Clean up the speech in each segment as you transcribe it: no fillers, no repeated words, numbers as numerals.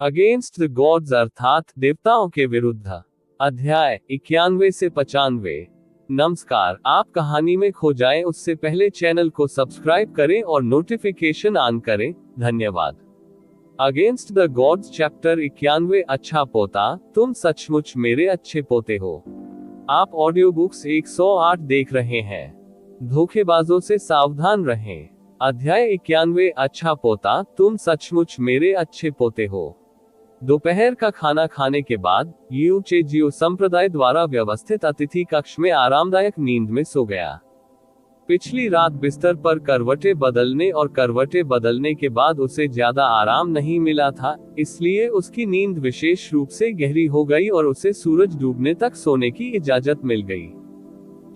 Against the gods अर्थात देवताओं के विरुद्ध। अध्याय 91 से 95। नमस्कार, आप कहानी में खो जाएं उससे पहले चैनल को सब्सक्राइब करें और नोटिफिकेशन ऑन करें। धन्यवाद। Against the gods chapter 91। अच्छा पोता, तुम सचमुच मेरे अच्छे पोते हो। आप ऑडियो बुक्स 108 देख रहे हैं। धोखेबाजों से सावधान रहें। अध्याय 91। अच्छा पोता, तुम सचमुच मेरे अच्छे पोते हो। दोपहर का खाना खाने के बाद यूचे जियो संप्रदाय द्वारा व्यवस्थित अतिथि कक्ष में आरामदायक नींद में सो गया। पिछली रात बिस्तर पर करवटें बदलने के बाद उसे ज्यादा आराम नहीं मिला था, इसलिए उसकी नींद विशेष रूप से गहरी हो गई और उसे सूरज डूबने तक सोने की इजाजत मिल गई।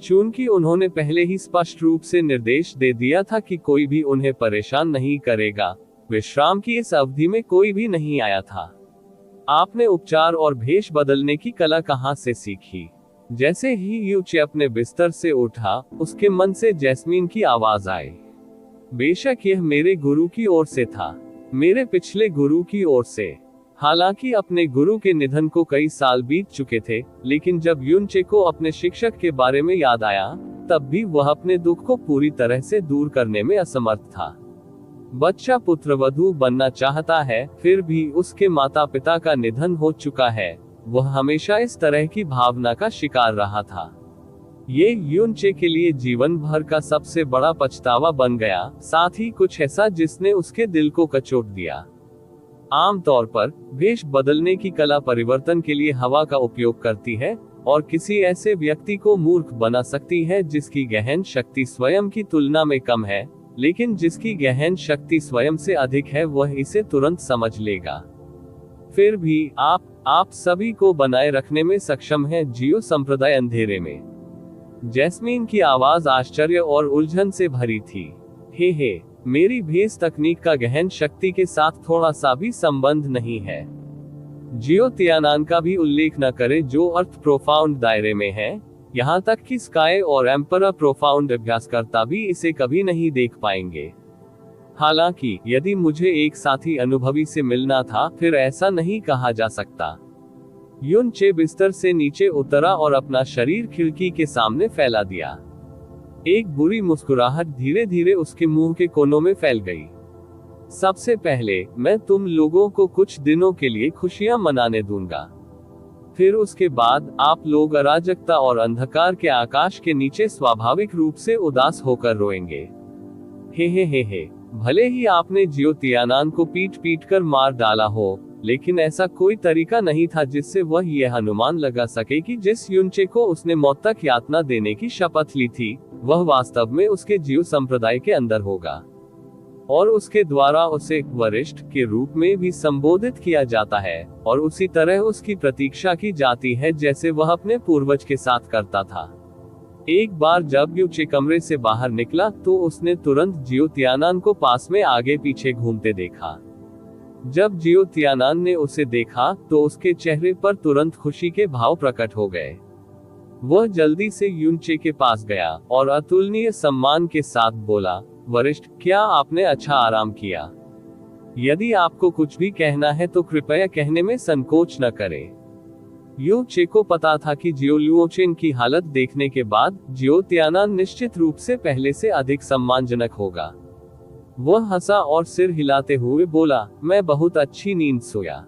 चूंकि उन्होंने पहले ही स्पष्ट रूप से निर्देश दे दिया था कि कोई भी उन्हें परेशान नहीं करेगा, विश्राम की इस अवधि में कोई भी नहीं आया था। आपने उपचार और भेष बदलने की कला कहां से सीखी? जैसे ही यूचे अपने बिस्तर से उठा, उसके मन से जैस्मीन की आवाज आई। बेशक यह मेरे गुरु की ओर से था, मेरे पिछले गुरु की ओर से। हालांकि अपने गुरु के निधन को कई साल बीत चुके थे, लेकिन जब यूनचे को अपने शिक्षक के बारे में याद आया, तब भी वह अपने दुख को पूरी तरह से दूर करने में असमर्थ था। बच्चा पुत्रवधू बनना चाहता है, फिर भी उसके माता पिता का निधन हो चुका है। वह हमेशा इस तरह की भावना का शिकार रहा था। ये यूनचे के लिए जीवन भर का सबसे बड़ा पछतावा बन गया, साथ ही कुछ ऐसा जिसने उसके दिल को कचोट दिया। आमतौर पर भेष बदलने की कला परिवर्तन के लिए हवा का उपयोग करती है और किसी ऐसे व्यक्ति को मूर्ख बना सकती है जिसकी गहन शक्ति स्वयं की तुलना में कम है, लेकिन जिसकी गहन शक्ति स्वयं से अधिक है वह इसे तुरंत समझ लेगा। फिर भी आप सभी को बनाए रखने में सक्षम है। जियो संप्रदाय अंधेरे में। जैस्मीन की आवाज आश्चर्य और उलझन से भरी थी। हे, मेरी भेष तकनीक का गहन शक्ति के साथ थोड़ा सा भी संबंध नहीं है। जियो तियानान का भी उल्लेख न करे, जो अर्थ प्रोफाउंड दायरे में है। यहाँ तक कि स्काई और एम्परर प्रोफाउंड अभ्यासकर्ता भी इसे कभी नहीं देख पाएंगे। हालांकि यदि मुझे एक साथी अनुभवी से मिलना था, फिर ऐसा नहीं कहा जा सकता। यूनचे बिस्तर से नीचे उतरा और अपना शरीर खिड़की के सामने फैला दिया। एक बुरी मुस्कुराहट धीरे धीरे उसके मुंह के कोनों में फैल गई। सबसे पहले मैं तुम लोगों को कुछ दिनों के लिए खुशियां मनाने दूंगा, फिर उसके बाद आप लोग अराजकता और अंधकार के आकाश के नीचे स्वाभाविक रूप से उदास होकर रोएंगे। हे, भले ही आपने जियो तियानान को पीट कर मार डाला हो, लेकिन ऐसा कोई तरीका नहीं था जिससे वह यह अनुमान लगा सके कि जिस यूनचे को उसने मौत तक यातना देने की शपथ ली थी, वह वास्तव में उसके जियो संप्रदाय के अंदर होगा, और उसके द्वारा उसे वरिष्ठ के रूप में भी संबोधित किया जाता है, और उसी तरह उसकी प्रतीक्षा की जाती है जैसे वह अपने पूर्वज के साथ करता था। एक बार जब यूचे कमरे से बाहर निकला तो उसने तुरंत जियो तियानान को पास में आगे पीछे घूमते देखा। जब जियो तियानान ने उसे देखा तो उसके चेहरे पर तुरंत खुशी के भाव प्रकट हो गए। वह जल्दी से यूनचे के पास गया और अतुलनीय सम्मान के साथ बोला, वरिष्ठ, क्या आपने अच्छा आराम किया? यदि आपको कुछ भी कहना है तो कृपया कहने में संकोच न करें। यूचे को पता था कि जियो लुओचेन की हालत देखने के बाद जियो तियानान निश्चित रूप से पहले से अधिक सम्मानजनक होगा। वह हंसा और सिर हिलाते हुए बोला, मैं बहुत अच्छी नींद सोया।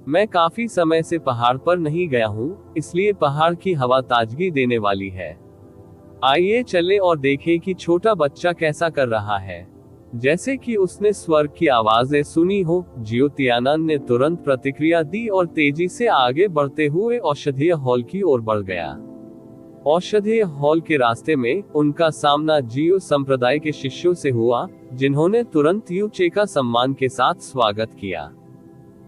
मैं काफी समय से पहाड़ पर नहीं गया हूँ, इसलिए पहाड़ की हवा ताजगी देने वाली है। आइए चले और देखें कि छोटा बच्चा कैसा कर रहा है। जैसे कि उसने स्वर्ग की आवाजें सुनी हो, जियो तियानान ने तुरंत प्रतिक्रिया दी और तेजी से आगे बढ़ते हुए औषधीय हॉल की ओर बढ़ गया। औषधीय हॉल के रास्ते में उनका सामना जियो संप्रदाय के शिष्यों से हुआ, जिन्होंने तुरंत यूचे का सम्मान के साथ स्वागत किया।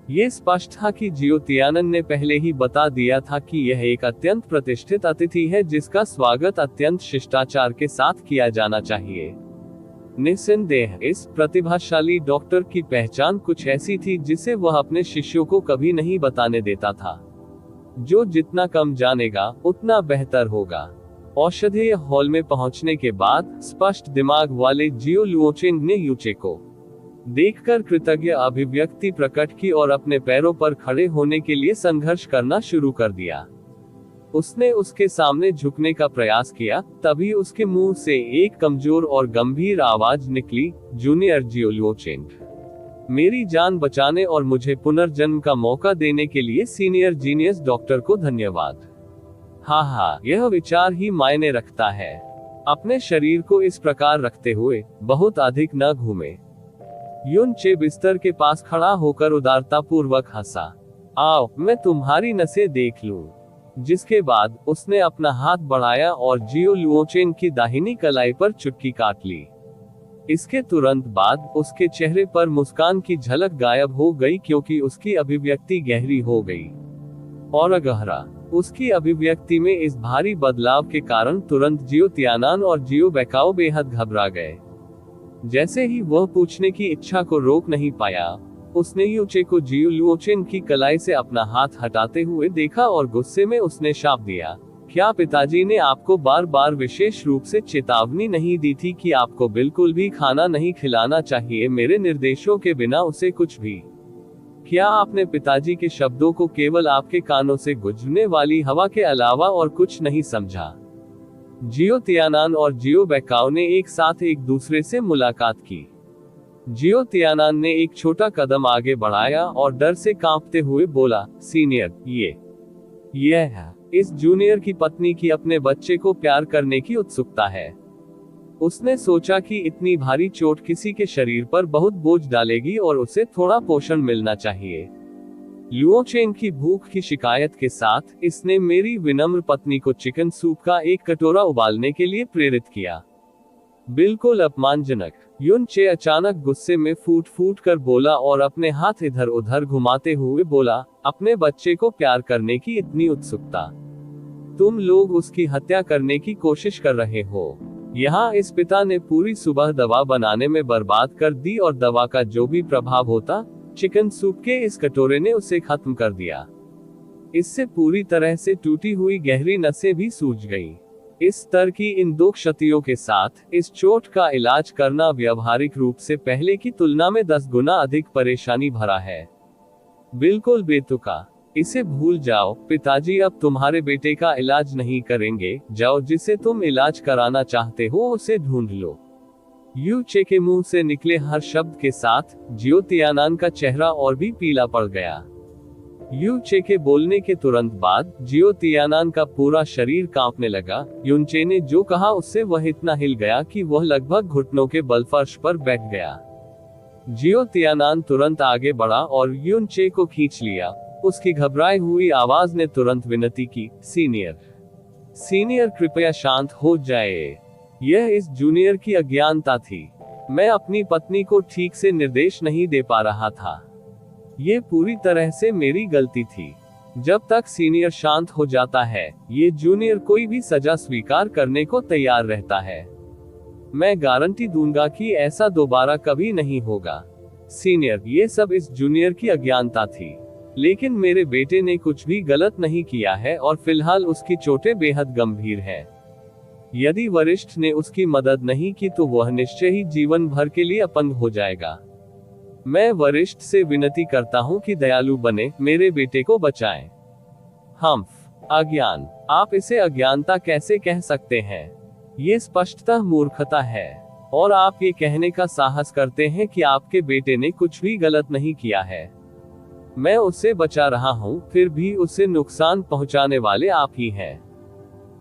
ये स्पष्ट था कि जियो तियानान ने पहले ही बता दिया था कि यह एक अत्यंत प्रतिष्ठित अतिथि है जिसका स्वागत अत्यंत शिष्टाचार के साथ किया जाना चाहिए। निस्संदेह इस प्रतिभाशाली डॉक्टर की पहचान कुछ ऐसी थी जिसे वह अपने शिष्यों को कभी नहीं बताने देता था। जो जितना कम जानेगा उतना बेहतर होगा। औषधीय हॉल में पहुंचने के बाद स्पष्ट दिमाग वाले जियो लुओचेंग ने यूचे को देखकर कृतज्ञ अभिव्यक्ति प्रकट की और अपने पैरों पर खड़े होने के लिए संघर्ष करना शुरू कर दिया। उसने उसके सामने झुकने का प्रयास किया, तभी उसके मुंह से एक कमजोर और गंभीर आवाज निकली, जूनियर जियोलुओचेंग, मेरी जान बचाने और मुझे पुनर्जन्म का मौका देने के लिए सीनियर जीनियस डॉक्टर को धन्यवाद। हाँ, यह विचार ही मायने रखता है। अपने शरीर को इस प्रकार रखते हुए बहुत अधिक न घूमे। युन चे बिस्तर के पास खड़ा होकर उदारतापूर्वक हंसा। आओ, मैं तुम्हारी नसें देख लूं। जिसके बाद उसने अपना हाथ बढ़ाया और जियो लुओचेन की दाहिनी कलाई पर चुटकी काट ली। इसके तुरंत बाद उसके चेहरे पर मुस्कान की झलक गायब हो गई, क्योंकि उसकी अभिव्यक्ति गहरी हो गई और गहरा। उसकी अभिव्यक्ति में इस भारी बदलाव के कारण तुरंत जियो तियानान और जियो बेकाओ बेहद घबरा गए। जैसे ही वह पूछने की इच्छा को रोक नहीं पाया, उसने यूचे को जियो लुओचेन की कलाई से अपना हाथ हटाते हुए देखा और गुस्से में उसने शाप दिया, क्या पिताजी ने आपको बार बार विशेष रूप से चेतावनी नहीं दी थी कि आपको बिल्कुल भी खाना नहीं खिलाना चाहिए मेरे निर्देशों के बिना उसे कुछ भी? क्या आपने पिताजी के शब्दों को केवल आपके कानों से गुजरने वाली हवा के अलावा और कुछ नहीं समझा? जियो तियानान और जियो बेकाओ ने एक साथ एक दूसरे से मुलाकात की। जियो तियानान ने एक छोटा कदम आगे बढ़ाया और डर से कांपते हुए बोला, सीनियर, यह है इस जूनियर की पत्नी की अपने बच्चे को प्यार करने की उत्सुकता है। उसने सोचा कि इतनी भारी चोट किसी के शरीर पर बहुत बोझ डालेगी और उसे थोड़ा पोषण मिलना चाहिए। लुओचेन की भूख की शिकायत के साथ इसने मेरी विनम्र पत्नी को चिकन सूप का एक कटोरा उबालने के लिए प्रेरित किया। बिल्कुल अपमानजनक। युन चे अचानक गुस्से में फूट फूट कर बोला और अपने हाथ इधर उधर घुमाते हुए बोला, अपने बच्चे को प्यार करने की इतनी उत्सुकता? तुम लोग उसकी हत्या करने की कोशिश कर रहे हो। यहाँ इस पिता ने पूरी सुबह दवा बनाने में बर्बाद कर दी और दवा का जो भी प्रभाव होता, चिकन सूप के इस कटोरे ने उसे खत्म कर दिया। इससे पूरी तरह से टूटी हुई गहरी नसें भी सूज गईं। इस स्तर की इन दो क्षतियों के साथ इस चोट का इलाज करना व्यावहारिक रूप से पहले की तुलना में 10 गुना अधिक परेशानी भरा है। बिल्कुल बेतुका। इसे भूल जाओ। पिताजी अब तुम्हारे बेटे का इलाज नहीं करेंगे। जाओ, जिसे तुम इलाज कराना चाहते हो उसे ढूंढ लो। यू चे के मुंह से निकले हर शब्द के साथ जियो तियानान का चेहरा और भी पीला पड़ गया। यू चे के बोलने के तुरंत बाद जियो तियानान का पूरा शरीर कांपने लगा। युन चे ने जो कहा उससे वह इतना हिल गया कि वह लगभग घुटनों के बल फर्श पर बैठ गया। जियो तियानान तुरंत आगे बढ़ा और युन चे को खींच लिया। उसकी घबराई हुई आवाज ने तुरंत विनती की, सीनियर कृपया शांत हो जाए। यह इस जूनियर की अज्ञानता थी। मैं अपनी पत्नी को ठीक से निर्देश नहीं दे पा रहा था। ये पूरी तरह से मेरी गलती थी। जब तक सीनियर शांत हो जाता है, ये जूनियर कोई भी सजा स्वीकार करने को तैयार रहता है। मैं गारंटी दूंगा कि ऐसा दोबारा कभी नहीं होगा। सीनियर, ये सब इस जूनियर की अज्ञानता थी। लेकिन मेरे बेटे ने कुछ भी गलत नहीं किया है और फिलहाल उसकी चोटें बेहद गंभीर हैं। यदि वरिष्ठ ने उसकी मदद नहीं की तो वह निश्चय ही जीवन भर के लिए अपंग हो जाएगा। मैं वरिष्ठ से विनती करता हूं कि दयालु बने, मेरे बेटे को बचाएं। अज्ञान। आप इसे अज्ञानता कैसे कह सकते हैं? ये स्पष्टतः मूर्खता है। और आप ये कहने का साहस करते हैं कि आपके बेटे ने कुछ भी गलत नहीं किया है। मैं उसे बचा रहा हूं, फिर भी उसे नुकसान पहुंचाने वाले आप ही हैं।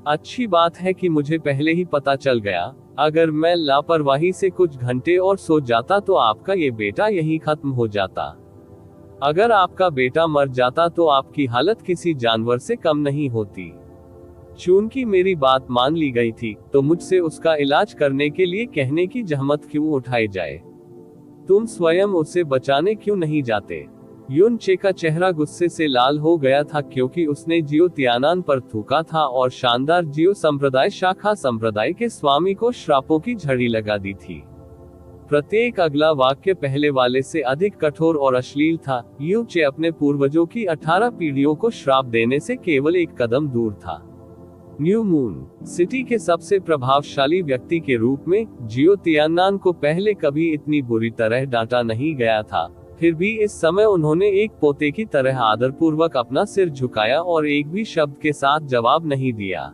अच्छी बात है कि मुझे पहले ही पता चल गया। अगर मैं लापरवाही से कुछ घंटे और सो जाता तो आपका ये बेटा यही खत्म हो जाता। अगर आपका बेटा मर जाता तो आपकी हालत किसी जानवर से कम नहीं होती। चूंकि मेरी बात मान ली गई थी, तो मुझसे उसका इलाज करने के लिए कहने की जहमत क्यों उठाई जाए? तुम स्वयं उसे बचाने क्यों नहीं जाते? युन चे का चेहरा गुस्से से लाल हो गया था, क्योंकि उसने जियो तियानान पर थूका था और शानदार जियो संप्रदाय शाखा संप्रदाय के स्वामी को श्रापों की झड़ी लगा दी थी। प्रत्येक अगला वाक्य पहले वाले से अधिक कठोर और अश्लील था। यू चे अपने पूर्वजों की 18 पीढ़ियों को श्राप देने से केवल एक कदम दूर था। न्यू मून सिटी के सबसे प्रभावशाली व्यक्ति के रूप में जियो तियाननान को पहले कभी इतनी बुरी तरह डांटा नहीं गया था। फिर भी इस समय उन्होंने एक पोते की तरह आदरपूर्वक अपना सिर झुकाया और एक भी शब्द के साथ जवाब नहीं दिया।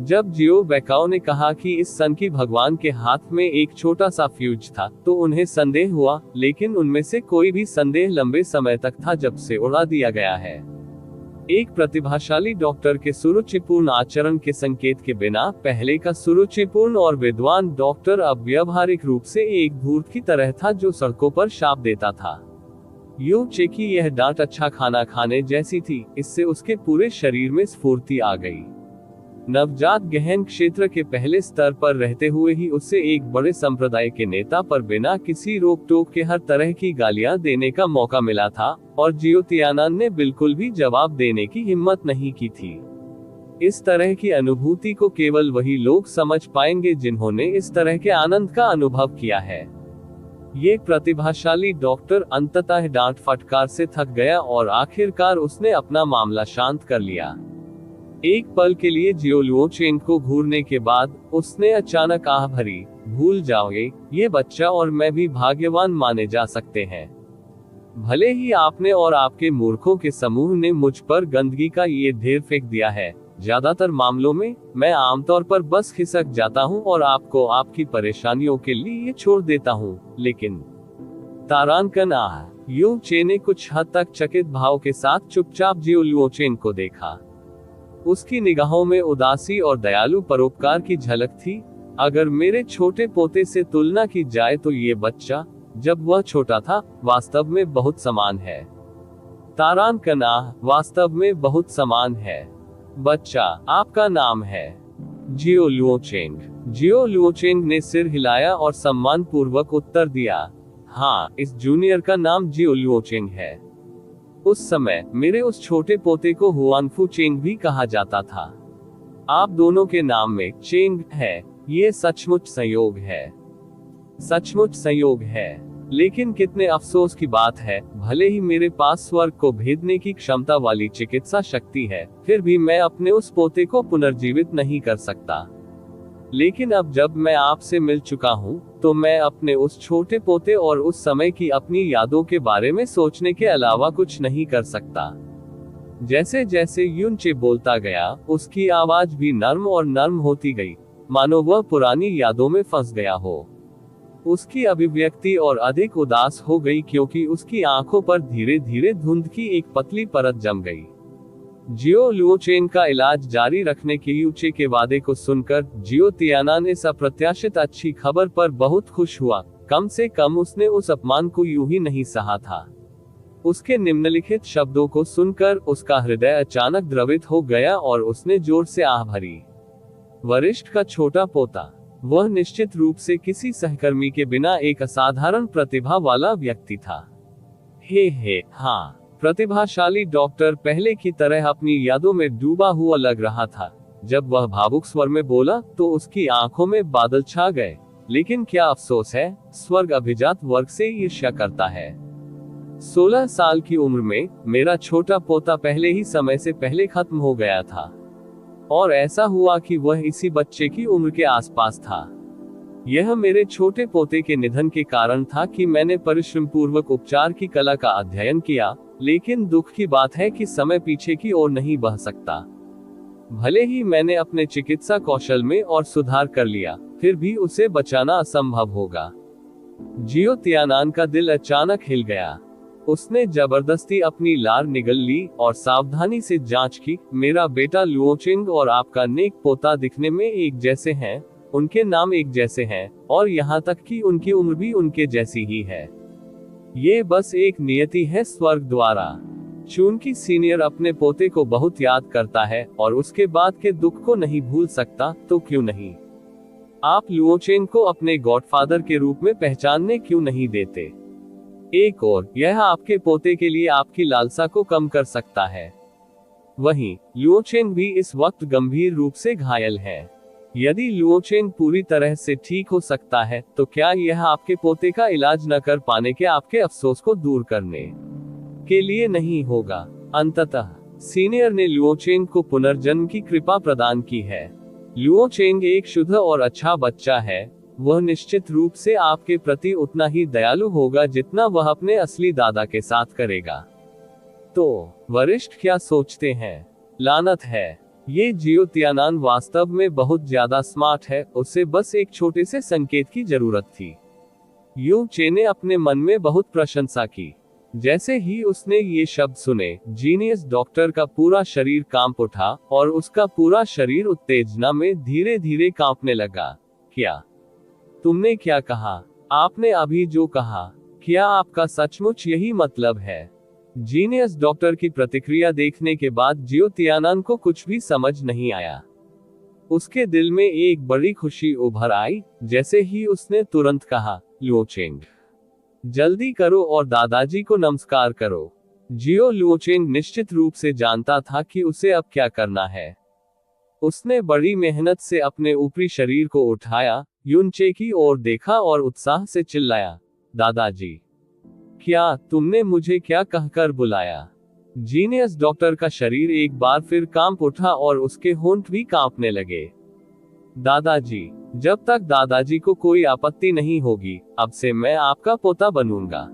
जब जियो बेकाओ ने कहा कि इस सन की भगवान के हाथ में एक छोटा सा फ्यूज था, तो उन्हें संदेह हुआ, लेकिन उनमें से कोई भी संदेह लंबे समय तक था जब से उड़ा दिया गया है। एक प्रतिभाशाली डॉक्टर के सुरुचिपूर्ण आचरण के संकेत के बिना पहले का सुरुचिपूर्ण और विद्वान डॉक्टर अब व्यावहारिक रूप से एक धूर्त की तरह था जो सड़कों पर शाप देता था। यू चे की यह डांट अच्छा खाना खाने जैसी थी, इससे उसके पूरे शरीर में स्फूर्ति आ गई। नवजात गहन क्षेत्र के पहले स्तर पर रहते हुए ही उसे एक बड़े संप्रदाय के नेता पर बिना किसी रोक टोक के हर तरह की गालियां देने का मौका मिला था, और जियो तियाननान ने बिल्कुल भी जवाब देने की हिम्मत नहीं की थी। इस तरह की अनुभूति को केवल वही लोग समझ पाएंगे जिन्होंने इस तरह के आनंद का अनुभव किया है। ये प्रतिभाशाली डॉक्टर अंततः डांट फटकार से थक गया और आखिरकार उसने अपना मामला शांत कर लिया। एक पल के लिए जियो लुओचेंग को घूरने के बाद उसने अचानक आह भरी, भूल जाओगे, ये बच्चा और मैं भी भाग्यवान माने जा सकते हैं। भले ही आपने और आपके मूर्खों के समूह ने मुझ पर गंदगी का ये ढेर फेंक दिया है, ज्यादातर मामलों में मैं आमतौर पर बस खिसक जाता हूँ और आपको आपकी परेशानियों के लिए छोड़ देता हूँ, लेकिन तारानकन आह। यू चे ने कुछ हद तक चकित भाव के साथ चुपचाप जियो लुओचेंग को देखा। उसकी निगाहों में उदासी और दयालु परोपकार की झलक थी। अगर मेरे छोटे पोते से तुलना की जाए तो ये बच्चा, जब वह छोटा था, वास्तव में बहुत समान है। तारानकन आह, वास्तव में बहुत समान है। बच्चा, आपका नाम है? जियो लुओचेंग। जियो लुओचेंग ने सिर हिलाया और सम्मान पूर्वक उत्तर दिया, हाँ, इस जूनियर का नाम जियो लुओचेंग है। उस समय मेरे उस छोटे पोते को हुआनफू चेंग भी कहा जाता था। आप दोनों के नाम में चेंग है, ये सचमुच संयोग है। सचमुच संयोग है। लेकिन कितने अफसोस की बात है, भले ही मेरे पास स्वर्ग को भेदने की क्षमता वाली चिकित्सा शक्ति है, फिर भी मैं अपने उस पोते को पुनर्जीवित नहीं कर सकता। लेकिन अब जब मैं आपसे मिल चुका हूँ, तो मैं अपने उस छोटे पोते और उस समय की अपनी यादों के बारे में सोचने के अलावा कुछ नहीं कर सकता। जैसे जैसे यूनचे बोलता गया, उसकी आवाज भी नर्म और नर्म होती गई, मानो वह पुरानी यादों में फंस गया हो। उसकी अभिव्यक्ति और अधिक उदास हो गई क्योंकि उसकी आंखों पर धीरे धीरे धुंध की एक पतली परत जम गई। जियो लुओचेंग का इलाज जारी रखने के यूचे के वादे को सुनकर जियो तियाननान इस अप्रत्याशित अच्छी खबर पर बहुत खुश हुआ। कम से कम उसने उस अपमान को यूं ही नहीं सहा था। उसके निम्नलिखित शब्दों को सुनकर उसका हृदय अचानक द्रवित हो गया और उसने जोर से आह भरी। वरिष्ठ का छोटा पोता, वह निश्चित रूप से किसी सहकर्मी के बिना एक असाधारण प्रतिभा वाला व्यक्ति था। हे, हाँ, प्रतिभाशाली डॉक्टर पहले की तरह अपनी यादों में डूबा हुआ लग रहा था। जब वह भावुक स्वर में बोला तो उसकी आंखों में बादल छा गए। लेकिन क्या अफसोस है, स्वर्ग अभिजात वर्ग से ईर्ष्या करता है। 16 साल की उम्र में मेरा छोटा पोता पहले ही समय से पहले खत्म हो गया था, और ऐसा हुआ कि वह इसी बच्चे की उम्र के आसपास था। यह मेरे छोटे पोते के निधन के कारण था कि मैंने परिश्रम पूर्वक उपचार की कला का अध्ययन किया, लेकिन दुख की बात है कि समय पीछे की ओर नहीं बह सकता। भले ही मैंने अपने चिकित्सा कौशल में और सुधार कर लिया, फिर भी उसे बचाना असंभव होगा। जियो तियाननान का दिल अचानक हिल गया। उसने जबरदस्ती अपनी लार निगल ली और सावधानी से जांच की। मेरा बेटा लुओचेंग और आपका नेक पोता दिखने में एक जैसे हैं, उनके नाम एक जैसे हैं, और यहाँ तक कि उनकी उम्र भी उनके जैसी ही है। ये बस एक नियति है स्वर्ग द्वारा। चूंकि सीनियर अपने पोते को बहुत याद करता है और उसके बाद के दुख को नहीं भूल सकता, तो क्यों नहीं आप लुओचेंग को अपने गॉडफादर के रूप में पहचानने क्यों नहीं देते? एक और, यह आपके पोते के लिए आपकी लालसा को कम कर सकता है। वहीं लुओचेंग भी इस वक्त गंभीर रूप से घायल है। यदि लुओचेंग पूरी तरह से ठीक हो सकता है, तो क्या यह आपके पोते का इलाज न कर पाने के आपके अफसोस को दूर करने के लिए नहीं होगा? अंततः सीनियर ने लुओचेंग को पुनर्जन्म की कृपा प्रदान की है। लुओचेंग एक शुद्ध और अच्छा बच्चा है। वह निश्चित रूप से आपके प्रति उतना ही दयालु होगा जितना वह अपने असली दादा के साथ करेगा। तो वरिष्ठ क्या सोचते हैं? लानत है, ये जियो तियानान वास्तव में बहुत ज्यादा स्मार्ट है, उसे बस एक छोटे से संकेत की जरूरत थी। यू चे ने अपने मन में बहुत प्रशंसा की। जैसे ही उसने ये शब्द सुने, जीनियस डॉक्टर का पूरा शरीर कांप उठा और उसका पूरा शरीर उत्तेजना में धीरे धीरे कांपने लगा। क्या? तुमने क्या कहा? आपने अभी जो कहा, क्या आपका सचमुच यही मतलब है? जीनियस डॉक्टर की प्रतिक्रिया देखने के बाद जियो तियानान को कुछ भी समझ नहीं आया। उसके दिल में एक बड़ी खुशी उभर आई, जैसे ही उसने तुरंत कहा, लुओचेंग, जल्दी करो और दादाजी को नमस्कार करो। जियो लुओचेंग निश्चित रूप से जानता था कि उसे अब क्या करना है। उसने बड़ी मेहनत से अपने ऊपरी शरीर को उठाया, युनचे की ओर देखा और उत्साह से चिल्लाया, दादाजी, क्या तुमने मुझे क्या कहकर बुलाया? जीनियस डॉक्टर का शरीर एक बार फिर कांप उठा और उसके होंठ भी कांपने लगे। दादाजी, जब तक दादाजी को कोई आपत्ति नहीं होगी, अब से मैं आपका पोता बनूंगा।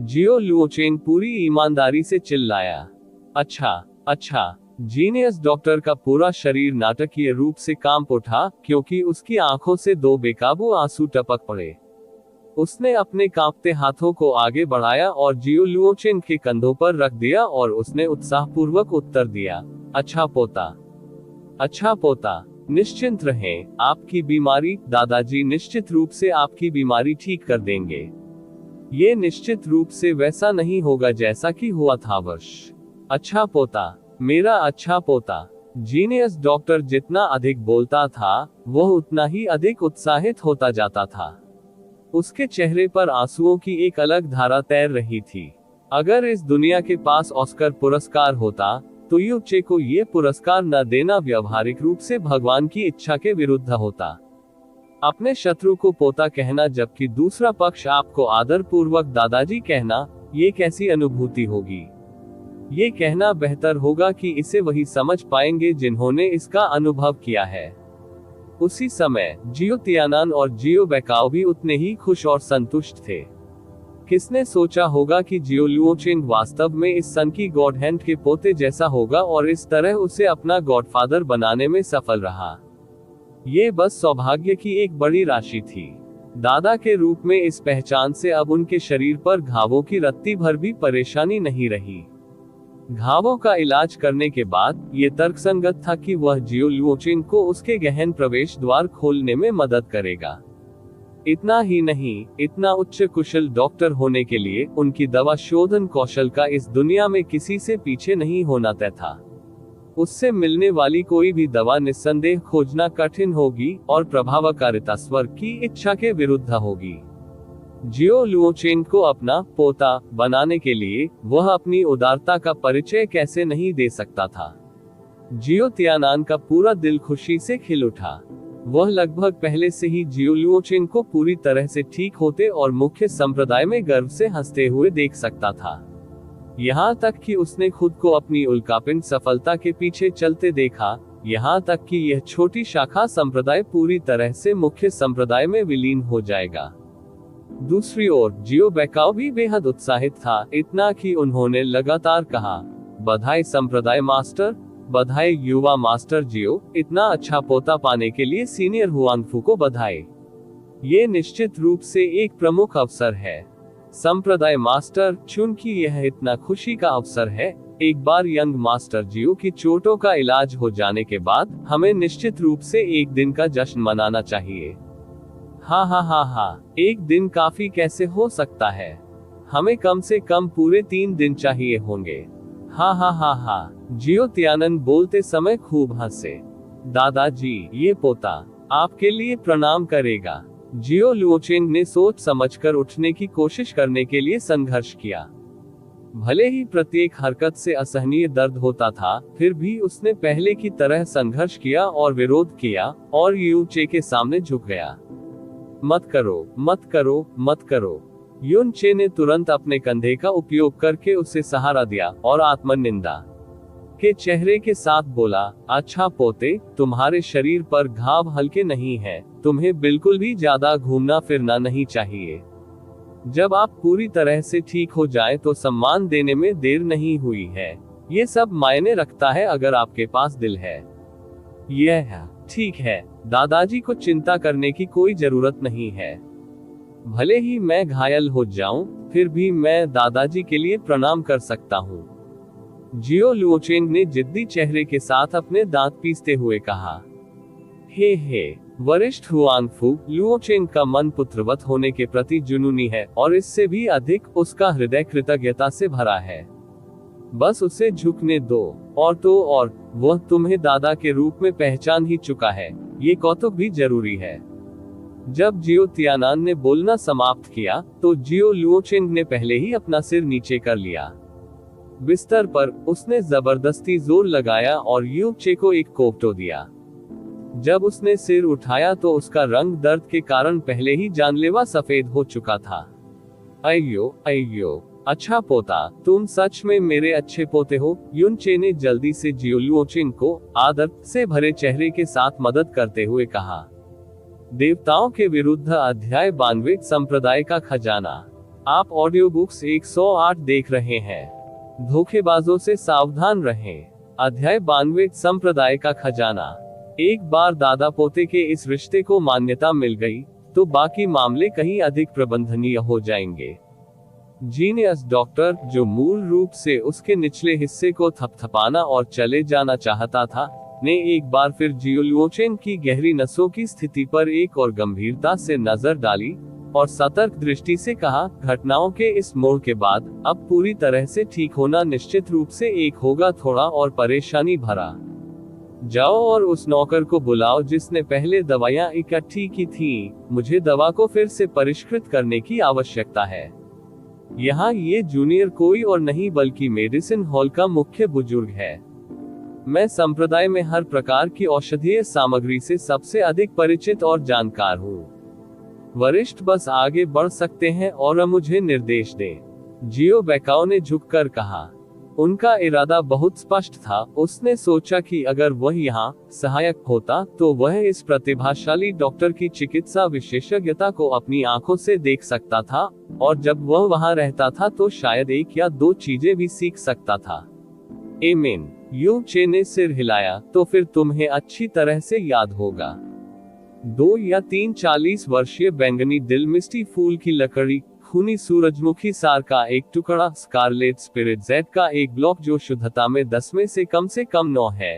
जियो लुओचेंग पूरी ईमानदारी से चिल्लाया। अच्छा, अच्छा। जीनियस डॉक्टर का पूरा शरीर नाटकीय रूप से कांप उठा, क्योंकि उसकी आंखों से दो बेकाबू आंसू टपक पड़े। उसने अपने कांपते हाथों को आगे बढ़ाया और जियो लुओचेंग के कंधों पर रख दिया और उसने उत्साहपूर्वक उत्तर दिया, अच्छा पोता, अच्छा पोता, निश्चिंत रहें, आपकी बीमारी, दादाजी निश्चित रूप से आपकी बीमारी ठीक कर देंगे। ये निश्चित रूप से वैसा नहीं होगा जैसा कि हुआ था वर्ष। अच्छा पोता, मेरा अच्छा पोता। जीनियस डॉक्टर जितना अधिक बोलता था, वह उतना ही अधिक उत्साहित होता जाता था। उसके चेहरे पर आंसुओं की एक अलग धारा तैर रही थी। अगर इस दुनिया के पास ऑस्कर पुरस्कार होता, तो यू चे को ये पुरस्कार न देना व्यावहारिक रूप से भगवान की इच्छा के विरुद्ध होता। अपने शत्रु को पोता कहना जबकि दूसरा पक्ष आपको आदर पूर्वक दादाजी कहना, ये कैसी अनुभूति होगी? ये कहना बेहतर होगा कि इसे वही समझ पाएंगे जिन्होंने इसका अनुभव किया है। उसी समय जियो तियानान और जियो बैकाओ भी उतने ही खुश और संतुष्ट थे। किसने सोचा होगा कि जियो लुओचेंग वास्तव में इस सन की गॉड हैंड के पोते जैसा होगा और इस तरह उसे अपना गॉडफादर बनाने में सफल रहा। ये बस सौभाग्य की एक बड़ी राशि थी। दादा के रूप में इस पहचान से अब उनके शरीर पर घावों की रत्ती भर भी परेशानी नहीं रही। घावों का इलाज करने के बाद ये तर्कसंगत था कि वह जियो लुओचेंग को उसके गहन प्रवेश द्वार खोलने में मदद करेगा। इतना ही नहीं, इतना उच्च कुशल डॉक्टर होने के लिए उनकी दवा शोधन कौशल का इस दुनिया में किसी से पीछे नहीं होना तय था। उससे मिलने वाली कोई भी दवा निस्संदेह खोजना कठिन होगी और प्रभावकारिता स्वर्ग की इच्छा के विरुद्ध होगी। जियो लुओचेंग को अपना पोता बनाने के लिए वह अपनी उदारता का परिचय कैसे नहीं दे सकता था। जियो तियानान का पूरा दिल खुशी से खिल उठा। वह लगभग पहले से ही जियो लुओचेंग को पूरी तरह से ठीक होते और मुख्य संप्रदाय में गर्व से हंसते हुए देख सकता था। यहाँ तक कि उसने खुद को अपनी उल्कापिंड सफलता के पीछे चलते देखा, यहाँ तक कि यह छोटी शाखा संप्रदाय पूरी तरह से मुख्य संप्रदाय में विलीन हो जाएगा। दूसरी ओर जियो बैकाओ भी बेहद उत्साहित था, इतना कि उन्होंने लगातार कहा, बधाई संप्रदाय मास्टर, बधाई युवा मास्टर जियो, इतना अच्छा पोता पाने के लिए सीनियर हुआंगफू को बधाई। ये निश्चित रूप से एक प्रमुख अवसर है संप्रदाय मास्टर, चूंकि यह इतना खुशी का अवसर है। एक बार यंग मास्टर जियो की चोटों का इलाज हो जाने के बाद हमें निश्चित रूप से एक दिन का जश्न मनाना चाहिए। हाँ, एक दिन काफी कैसे हो सकता है? हमें कम से कम पूरे 3 दिन चाहिए होंगे। हाँ, जियो तियानान बोलते समय खूब हंसे। दादाजी, ये पोता आपके लिए प्रणाम करेगा। जियो लुओचेंग ने सोच समझकर उठने की कोशिश करने के लिए संघर्ष किया। भले ही प्रत्येक हरकत से असहनीय दर्द होता था, फिर भी उसने पहले की तरह संघर्ष किया और विरोध किया और यू चे के सामने झुक गया। मत करो। युन चे ने तुरंत अपने कंधे का उपयोग करके उसे सहारा दिया और आत्मनिंदा के चेहरे के साथ बोला, अच्छा पोते, तुम्हारे शरीर पर घाव हल्के नहीं हैं, तुम्हें बिल्कुल भी ज्यादा घूमना फिरना नहीं चाहिए। जब आप पूरी तरह से ठीक हो जाए तो सम्मान देने में देर नहीं हुई है। ये सब मायने रखता है अगर आपके पास दिल है। यह है, ठीक है, दादाजी को चिंता करने की कोई जरूरत नहीं है। भले ही मैं घायल हो जाऊं, फिर भी मैं दादाजी के लिए प्रणाम कर सकता हूं। जियो लुओचेंग ने जिद्दी चेहरे के साथ अपने दांत पीसते हुए कहा। हे, वरिष्ठ हुआंगफू, लुओचेंग का मन पुत्रवत होने के प्रति जुनूनी है और इससे भी अधिक उसका हृदय कृतज्ञता से भरा है। बस उसे झुकने दो, और तो और, वह तुम्हें दादा के रूप में पहचान ही चुका है, ये कौतुक भी जरूरी है। जब जियो तियानान ने बोलना समाप्त किया तो जियो लुओचेंग ने पहले ही अपना सिर नीचे कर लिया। बिस्तर पर उसने जबरदस्ती जोर लगाया और यूचे को एक कोपटो दिया। जब उसने सिर उठाया तो उसका रंग दर्द के कारण पहले ही जानलेवा सफेद हो चुका था। अय्यो, अच्छा पोता, तुम सच में मेरे अच्छे पोते हो। युनचे ने जल्दी से जियो लुओचेंग को आदर से भरे चेहरे के साथ मदद करते हुए कहा। देवताओं के विरुद्ध अध्याय 92 संप्रदाय का खजाना। आप ऑडियो बुक्स 108 देख रहे हैं। धोखेबाजों से सावधान रहें। अध्याय 92 संप्रदाय का खजाना। एक बार दादा पोते के इस रिश्ते को मान्यता मिल गई तो बाकी मामले कहीं अधिक प्रबंधनीय हो जाएंगे। जीनियस डॉक्टर, जो मूल रूप से उसके निचले हिस्से को थपथपाना और चले जाना चाहता था, ने एक बार फिर जियो लुओचेंग की गहरी नसों की स्थिति पर एक और गंभीरता से नजर डाली और सतर्क दृष्टि से कहा, घटनाओं के इस मोड़ के बाद अब पूरी तरह से ठीक होना निश्चित रूप से एक होगा थोड़ा और परेशानी भरा। जाओ और उस नौकर को बुलाओ जिसने पहले दवाइयां इकट्ठी की थी, मुझे दवा को फिर से परिष्कृत करने की आवश्यकता है। यहाँ ये जूनियर कोई और नहीं बल्कि मेडिसिन हॉल का मुख्य बुजुर्ग है। मैं संप्रदाय में हर प्रकार की औषधीय सामग्री से सबसे अधिक परिचित और जानकार हूँ। वरिष्ठ बस आगे बढ़ सकते हैं और मुझे निर्देश दें। जियो बेकाओ ने झुककर कहा। उनका इरादा बहुत स्पष्ट था। उसने सोचा कि अगर वह यहाँ सहायक होता तो वह इस प्रतिभाशाली डॉक्टर की चिकित्सा विशेषज्ञता को अपनी आंखों से देख सकता था, और जब वह वहाँ रहता था तो शायद एक या दो चीजें भी सीख सकता था। एमेन। यूचे ने सिर हिलाया। तो फिर तुम्हें अच्छी तरह से याद होगा। 2 या 3 40 वर्षीय बैंगनी दिल मिस्टी फूल की लकड़ी, खूनी सूरजमुखी सार का एक टुकड़ा, स्कारलेट स्पिरिट जेड का एक ब्लॉक जो शुद्धता में 10 में से कम 9 है,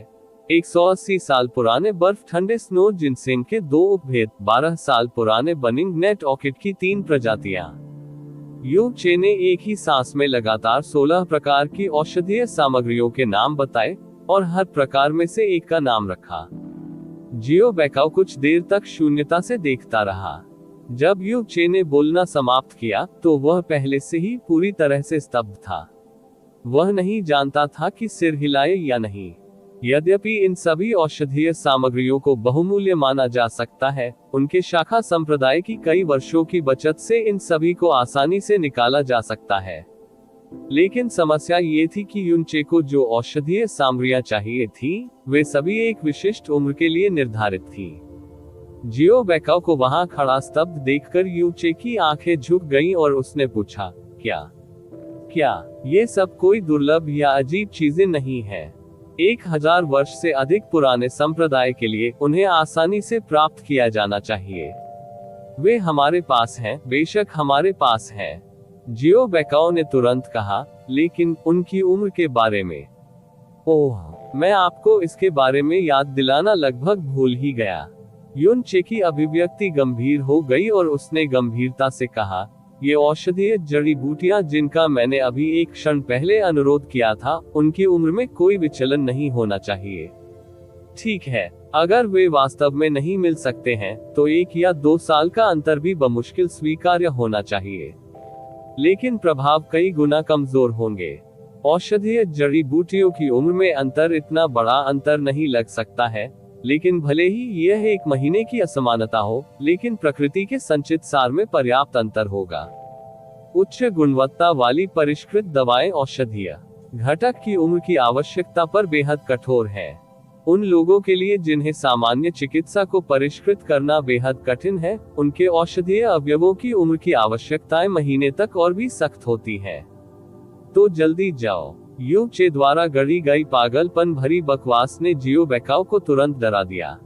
180 साल पुराने बर्फ ठंडे स्नो जिनसेंग के 2 उपभेद, 12 साल पुराने बनिंग नेट ऑर्किड की 3 प्रजातियां। यूचे ने एक ही सांस में लगातार 16 प्रकार की औषधीय सामग्रियों के नाम बताए और हर प्रकार में से एक का नाम रखा। जियो बेकाओ कुछ देर तक शून्यता से देखता रहा। जब यूचे ने बोलना समाप्त किया तो वह पहले से ही पूरी तरह से स्तब्ध था। वह नहीं जानता था कि सिर हिलाए या नहीं। यद्यपि इन सभी औषधीय सामग्रियों को बहुमूल्य माना जा सकता है, उनके शाखा संप्रदाय की कई वर्षों की बचत से इन सभी को आसानी से निकाला जा सकता है। लेकिन समस्या ये थी कि यूचे को जो औषधीय सामग्रियां चाहिए थी, वे सभी एक विशिष्ट उम्र के लिए निर्धारित थी। जियो बेकाओ को वहां खड़ा स्तब्ध देखकर यूचे की आंखें झुक गईं और उसने पूछा, क्या ये सब कोई दुर्लभ या अजीब चीजें नहीं है? 1000 वर्ष से अधिक पुराने संप्रदाय के लिए उन्हें आसानी से प्राप्त किया जाना चाहिए। वे हमारे पास हैं, बेशक हमारे पास हैं। जियो बेकाओ ने तुरंत कहा, लेकिन उनकी उम्र के बारे में? ओह, मैं आपको इसके बारे में याद दिलाना लगभग भूल ही गया। यूचे की अभिव्यक्ति गंभीर हो गई और उसने गंभीरता से कहा, ये औषधीय जड़ी बूटियां जिनका मैंने अभी एक क्षण पहले अनुरोध किया था, उनकी उम्र में कोई विचलन नहीं होना चाहिए। ठीक है, अगर वे वास्तव में नहीं मिल सकते हैं तो 1 या 2 साल का अंतर भी बमुश्किल स्वीकार्य होना चाहिए, लेकिन प्रभाव कई गुना कमजोर होंगे। औषधीय जड़ी बूटियों की उम्र में अंतर इतना बड़ा अंतर नहीं लग सकता है, लेकिन भले ही यह 1 महीने की असमानता हो, लेकिन प्रकृति के संचित सार में पर्याप्त अंतर होगा। उच्च गुणवत्ता वाली परिष्कृत दवाएं औषधीय घटक की उम्र की आवश्यकता पर बेहद कठोर है। उन लोगों के लिए जिन्हें सामान्य चिकित्सा को परिष्कृत करना बेहद कठिन है, उनके औषधीय अवयवों की उम्र की आवश्यकताएं महीने तक और भी सख्त होती है। तो जल्दी जाओ। यू चे द्वारा गढ़ी गई पागलपन भरी बकवास ने जियो बेकाओ को तुरंत डरा दिया।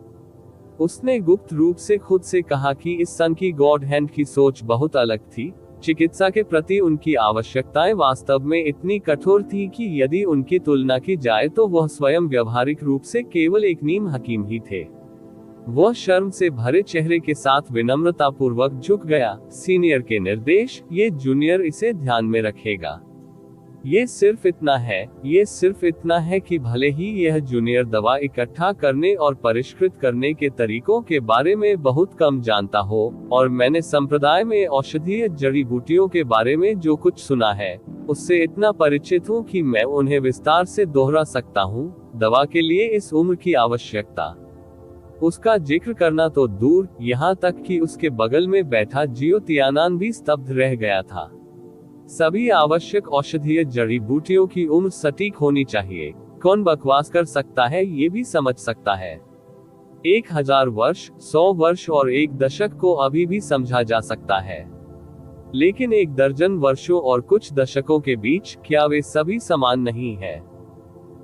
उसने गुप्त रूप से खुद से कहा कि इस सन की गॉड हैंड की सोच बहुत अलग थी। चिकित्सा के प्रति उनकी आवश्यकताएं वास्तव में इतनी कठोर थी कि यदि उनकी तुलना की जाए तो वह स्वयं व्यावहारिक रूप से केवल एक नीम हकीम ही थे। वह शर्म से भरे चेहरे के साथ विनम्रतापूर्वक झुक गया। सीनियर के निर्देश, ये जूनियर इसे ध्यान में रखेगा। ये सिर्फ इतना है कि भले ही यह जूनियर दवा इकट्ठा करने और परिष्कृत करने के तरीकों के बारे में बहुत कम जानता हो, और मैंने संप्रदाय में औषधीय जड़ी बूटियों के बारे में जो कुछ सुना है उससे इतना परिचित हूँ कि मैं उन्हें विस्तार से दोहरा सकता हूँ। दवा के लिए इस उम्र की आवश्यकता, उसका जिक्र करना तो दूर, यहाँ तक कि उसके बगल में बैठा जियो तियानान भी स्तब्ध रह गया था। सभी आवश्यक औषधीय जड़ी बूटियों की उम्र सटीक होनी चाहिए। कौन बकवास कर सकता है ये भी समझ सकता है। 1000 वर्ष, 100 वर्ष और 1 दशक को अभी भी समझा जा सकता है, लेकिन 1 दर्जन वर्षों और कुछ दशकों के बीच, क्या वे सभी समान नहीं है?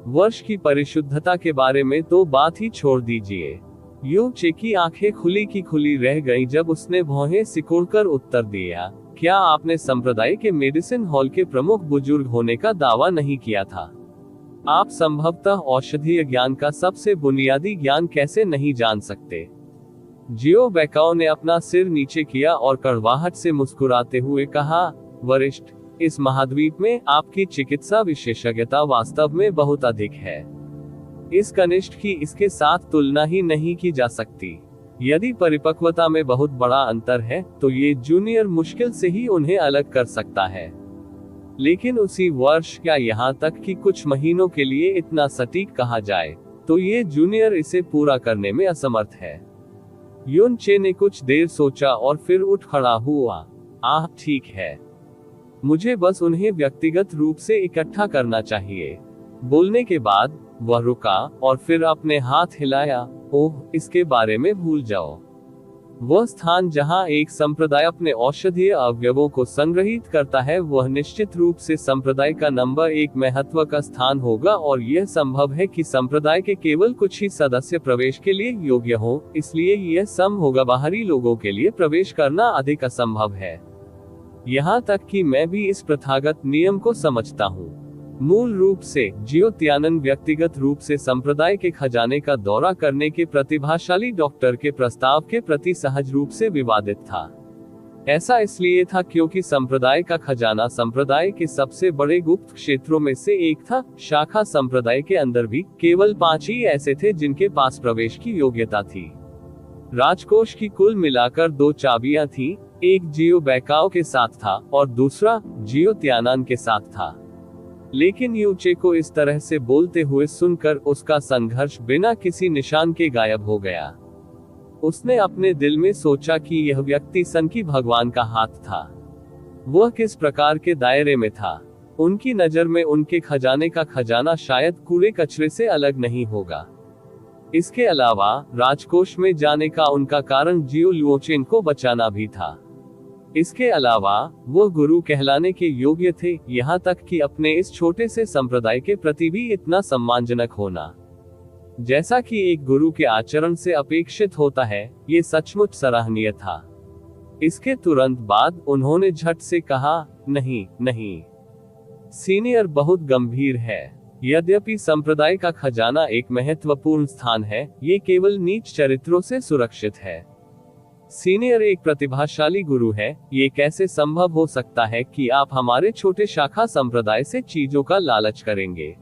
वर्ष की परिशुद्धता के बारे में तो बात ही छोड़ दीजिए। यू चे की आंखें खुली की खुली रह गईं जब उसने भौहें सिकोड़कर उत्तर दिया, क्या आपने संप्रदाय के मेडिसिन हॉल के प्रमुख बुजुर्ग होने का दावा नहीं किया था? आप संभवतः औषधीय ज्ञान का सबसे बुनियादी ज्ञान कैसे नहीं जान सकते? जियो बेकाओ ने अपना सिर नीचे किया और कड़वाहट से मुस्कुराते हुए कहा, वरिष्ठ, इस महाद्वीप में आपकी चिकित्सा विशेषज्ञता वास्तव में बहुत अधिक है। इस कनिष्ठ की इसके साथ तुलना ही नहीं की जा सकती। यदि परिपक्वता में बहुत बड़ा अंतर है तो ये जूनियर मुश्किल से ही उन्हें अलग कर सकता है, लेकिन उसी वर्ष या यहाँ तक कि कुछ महीनों के लिए इतना सटीक कहा जाए तो ये जूनियर इसे पूरा करने में असमर्थ है। यून चे ने कुछ देर सोचा और फिर उठ खड़ा हुआ। ठीक है, मुझे बस उन्हें व्यक्तिगत रूप से इकट्ठा करना चाहिए। बोलने के बाद वह रुका और फिर अपने हाथ हिलाया। ओह, इसके बारे में भूल जाओ। वह स्थान जहां एक संप्रदाय अपने औषधीय अवयवों को संग्रहित करता है, वह निश्चित रूप से संप्रदाय का नंबर 1 महत्व का स्थान होगा, और यह संभव है कि संप्रदाय के केवल कुछ ही सदस्य प्रवेश के लिए योग्य हों, इसलिए यह सम होगा। बाहरी लोगों के लिए प्रवेश करना अधिक असंभव है। यहाँ तक कि मैं भी इस प्रथागत नियम को समझता हूँ। मूल रूप से जियो तियानन व्यक्तिगत रूप से संप्रदाय के खजाने का दौरा करने के प्रतिभाशाली डॉक्टर के प्रस्ताव के प्रति सहज रूप से विवादित था। ऐसा इसलिए था क्योंकि संप्रदाय का खजाना संप्रदाय के सबसे बड़े गुप्त क्षेत्रों में से एक था। शाखा संप्रदाय के अंदर भी केवल 5 ही ऐसे थे जिनके पास प्रवेश की योग्यता थी। राजकोष की कुल मिलाकर 2 चाबियां थीं, एक जियो बेकाओ के साथ था और दूसरा जियो तियानान के साथ था। लेकिन यू चे को इस तरह से बोलते हुए सुनकर उसका संघर्ष बिना किसी निशान के गायब हो गया। उसने अपने दिल में सोचा कि यह व्यक्ति सन की भगवान का हाथ था। वह किस प्रकार के दायरे में था? उनकी नजर में उनके खजाने का खजाना शायद कूड़े कचरे से अलग नहीं होगा। इसके अलावा राजकोष में जाने का उनका कारण जियो लुओचेन को बचाना भी था। इसके अलावा वो गुरु कहलाने के योग्य थे, यहाँ तक कि अपने इस छोटे से संप्रदाय के प्रति भी इतना सम्मानजनक होना, जैसा कि एक गुरु के आचरण से अपेक्षित होता है, ये सचमुच सराहनीय था। इसके तुरंत बाद उन्होंने झट से कहा, नहीं नहीं, सीनियर बहुत गंभीर है। यद्यपि संप्रदाय का खजाना एक महत्वपूर्ण स्थान है, ये केवल नीच चरित्रों से सुरक्षित है। सीनियर एक प्रतिभाशाली गुरु है। ये कैसे संभव हो सकता है कि आप हमारे छोटे शाखा संप्रदाय से चीजों का लालच करेंगे?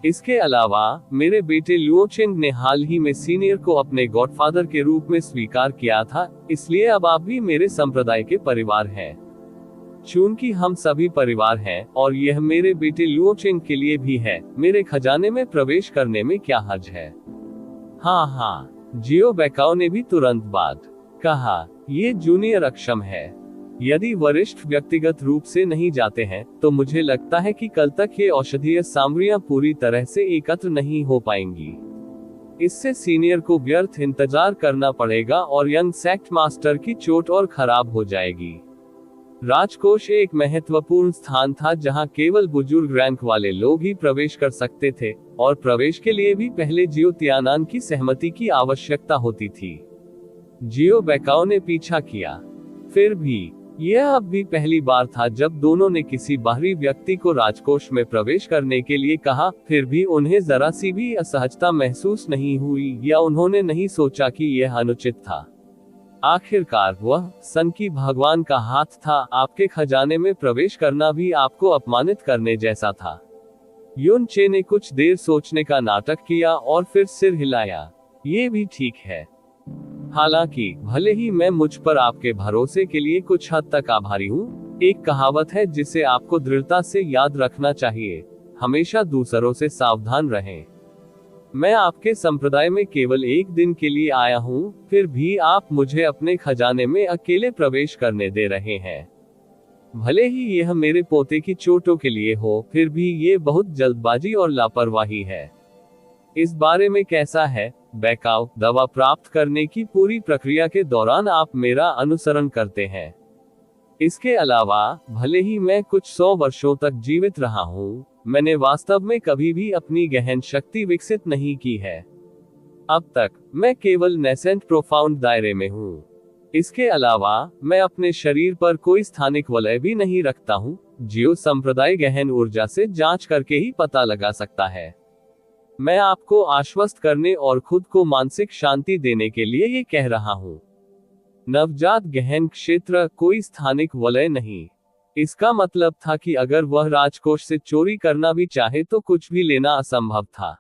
इसके अलावा मेरे बेटे लुओचेंग ने हाल ही में सीनियर को अपने गॉडफादर के रूप में स्वीकार किया था, इसलिए अब आप भी मेरे संप्रदाय के परिवार हैं। चूंकि हम सभी परिवार हैं और यह मेरे बेटे लुओचेंग के लिए भी है, मेरे खजाने में प्रवेश करने में क्या हर्ज है? हाँ, जियो बेकाओ ने भी तुरंत बाद कहा, ये जूनियर अक्षम है। यदि वरिष्ठ व्यक्तिगत रूप से नहीं जाते हैं, तो मुझे लगता है कि कल तक ये औषधीय सामग्रियां पूरी तरह से एकत्र नहीं हो पाएंगी। इससे सीनियर को व्यर्थ इंतजार करना पड़ेगा और यंग सेक्ट मास्टर की चोट और खराब हो जाएगी। राजकोष एक महत्वपूर्ण स्थान था जहां केवल बुजुर्ग रैंक वाले लोग ही प्रवेश कर सकते थे, और प्रवेश के लिए भी पहले जियो तियानान की सहमति की आवश्यकता होती थी। जियो बैकाओ ने पीछा किया। फिर भी यह अब भी पहली बार था जब दोनों ने किसी बाहरी व्यक्ति को राजकोष में प्रवेश करने के लिए कहा। फिर भी उन्हें जरा सी भी असहजता महसूस नहीं हुई या उन्होंने नहीं सोचा कि यह अनुचित था। आखिरकार वह सन की भगवान का हाथ था। आपके खजाने में प्रवेश करना भी आपको अपमानित करने जैसा था। युन चे ने कुछ देर सोचने का नाटक किया और फिर सिर हिलाया। ये भी ठीक है। हालांकि भले ही मैं मुझ पर आपके भरोसे के लिए कुछ हद तक आभारी हूँ। एक कहावत है जिसे आपको दृढ़ता से याद रखना चाहिए, हमेशा दूसरों से सावधान रहें। मैं आपके संप्रदाय में केवल एक दिन के लिए आया हूँ, फिर भी आप मुझे अपने खजाने में अकेले प्रवेश करने दे रहे हैं। भले ही यह मेरे पोते की चोटों के लिए हो, फिर भी ये बहुत जल्दबाजी और लापरवाही है। इस बारे में कैसा है, बैकाओ? दवा प्राप्त करने की पूरी प्रक्रिया के दौरान आप मेरा अनुसरण करते हैं। इसके अलावा भले ही मैं कुछ 100 वर्षों तक जीवित रहा हूँ, मैंने वास्तव में कभी भी अपनी गहन शक्ति विकसित नहीं की है। अब तक मैं केवल नेसेंट प्रोफाउंड दायरे में हूँ। इसके अलावा मैं अपने शरीर पर कोई स्थानिक वलय भी नहीं रखता हूँ। जियो संप्रदाय गहन ऊर्जा से जांच करके ही पता लगा सकता है। मैं आपको आश्वस्त करने और खुद को मानसिक शांति देने के लिए ये कह रहा हूँ। नवजात गहन क्षेत्र कोई स्थानिक वलय नहीं। इसका मतलब था कि अगर वह राजकोष से चोरी करना भी चाहे तो कुछ भी लेना असंभव था।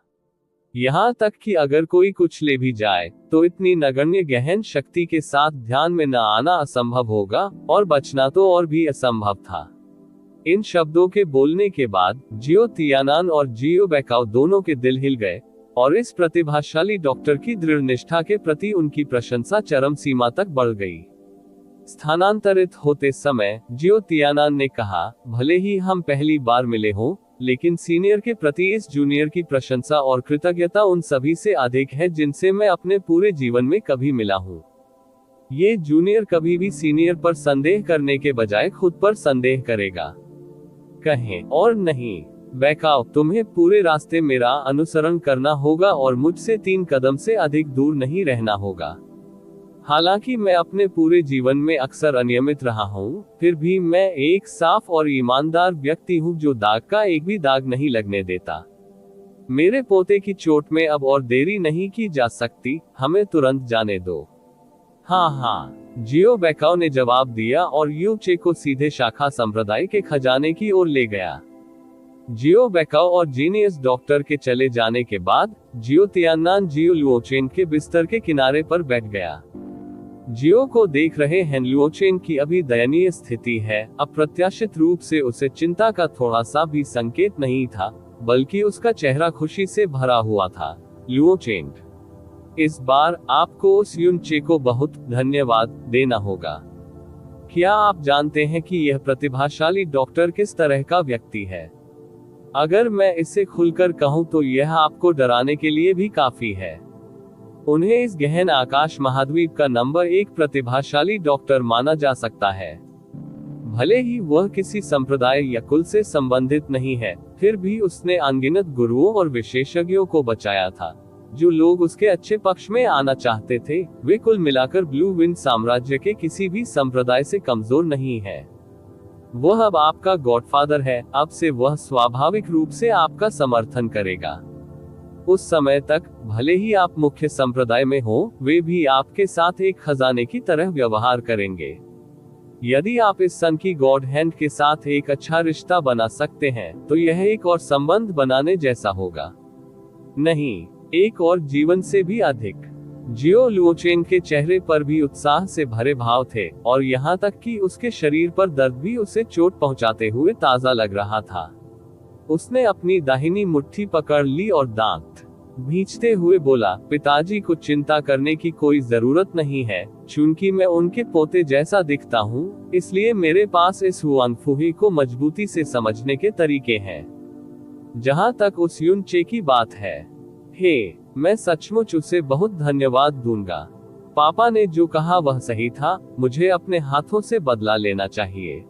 यहाँ तक कि अगर कोई कुछ ले भी जाए तो इतनी नगण्य गहन शक्ति के साथ ध्यान में न आना असंभव होगा, और बचना तो और भी असंभव था। इन शब्दों के बोलने के बाद जियो तियानान और जियो बैकाओ दोनों के दिल हिल गए, और इस प्रतिभाशाली डॉक्टर की दृढ़ निष्ठा के प्रति उनकी प्रशंसा चरम सीमा तक बढ़ गई। स्थानांतरित होते समय जियो तियानान ने कहा, भले ही हम पहली बार मिले हों, लेकिन सीनियर के प्रति इस जूनियर की प्रशंसा और कृतज्ञता उन सभी से अधिक है जिनसे मैं अपने पूरे जीवन में कभी मिला हूँ। ये जूनियर कभी भी सीनियर पर संदेह करने के बजाय खुद पर संदेह करेगा, कहें और नहीं। बैकाओ, तुम्हें पूरे रास्ते मेरा अनुसरण करना होगा और मुझसे 3 कदम से अधिक दूर नहीं रहना होगा। हालांकि मैं अपने पूरे जीवन में अक्सर अनियमित रहा हूँ, फिर भी मैं एक साफ और ईमानदार व्यक्ति हूँ जो दाग का एक भी दाग नहीं लगने देता। मेरे पोते की चोट में अब और देरी नहीं की जा सकती, हमें तुरंत जाने दो। हाँ, जियो बैकाओ ने जवाब दिया और यू चे को सीधे शाखा संप्रदाय के खजाने की ओर ले गया। जियो बैकाओ और जीनियस डॉक्टर के चले जाने के बाद जियो तियानान जियो लुओचेन के बिस्तर के किनारे पर बैठ गया। जियो को देख रहे हैं लुओचेन की अभी दयनीय स्थिति है। अप्रत्याशित रूप से उसे चिंता का थोड़ा सा भी संकेत नहीं था, बल्कि उसका चेहरा खुशी से भरा हुआ था। लुओचेन, इस बार आपको उस युन चे को बहुत धन्यवाद देना होगा। क्या आप जानते हैं कि यह प्रतिभाशाली डॉक्टर किस तरह का व्यक्ति है? अगर मैं इसे खुलकर कहूं तो यह आपको डराने के लिए भी काफी है। उन्हें इस गहन आकाश महाद्वीप का नंबर 1 प्रतिभाशाली डॉक्टर माना जा सकता है। भले ही वह किसी संप्रदाय या कुल से संबंधित नहीं है, फिर भी उसने अनगिनत गुरुओं और विशेषज्ञों को बचाया था। जो लोग उसके अच्छे पक्ष में आना चाहते थे, वे कुल मिलाकर ब्लू विंड साम्राज्य के किसी भी संप्रदाय से कमजोर नहीं है। वह अब आपका गॉडफादर है। अब से वह स्वाभाविक रूप से आपका समर्थन करेगा। उस समय तक भले ही आप मुख्य संप्रदाय में हो, वे भी आपके साथ एक खजाने की तरह व्यवहार करेंगे। यदि आप इस सन की गॉड हैंड के साथ एक अच्छा रिश्ता बना सकते हैं, तो यह एक और संबंध बनाने जैसा होगा, नहीं एक और जीवन से भी अधिक। जियो लुओचेन के चेहरे पर भी उत्साह से भरे भाव थे, और यहाँ तक कि उसके शरीर पर दर्द भी उसे चोट पहुंचाते हुए ताजा लग रहा था। उसने अपनी दाहिनी मुट्ठी पकड़ ली और दांत भींचते हुए बोला, पिताजी को चिंता करने की कोई जरूरत नहीं है, चूंकि मैं उनके पोते जैसा दिखता हूँ, इसलिए मेरे पास इस हुआंग फूही को मजबूती से समझने के तरीके हैं। जहां तक उस युन चे की बात है, मैं सचमुच उसे बहुत धन्यवाद दूंगा। पापा ने जो कहा वह सही था, मुझे अपने हाथों से बदला लेना चाहिए।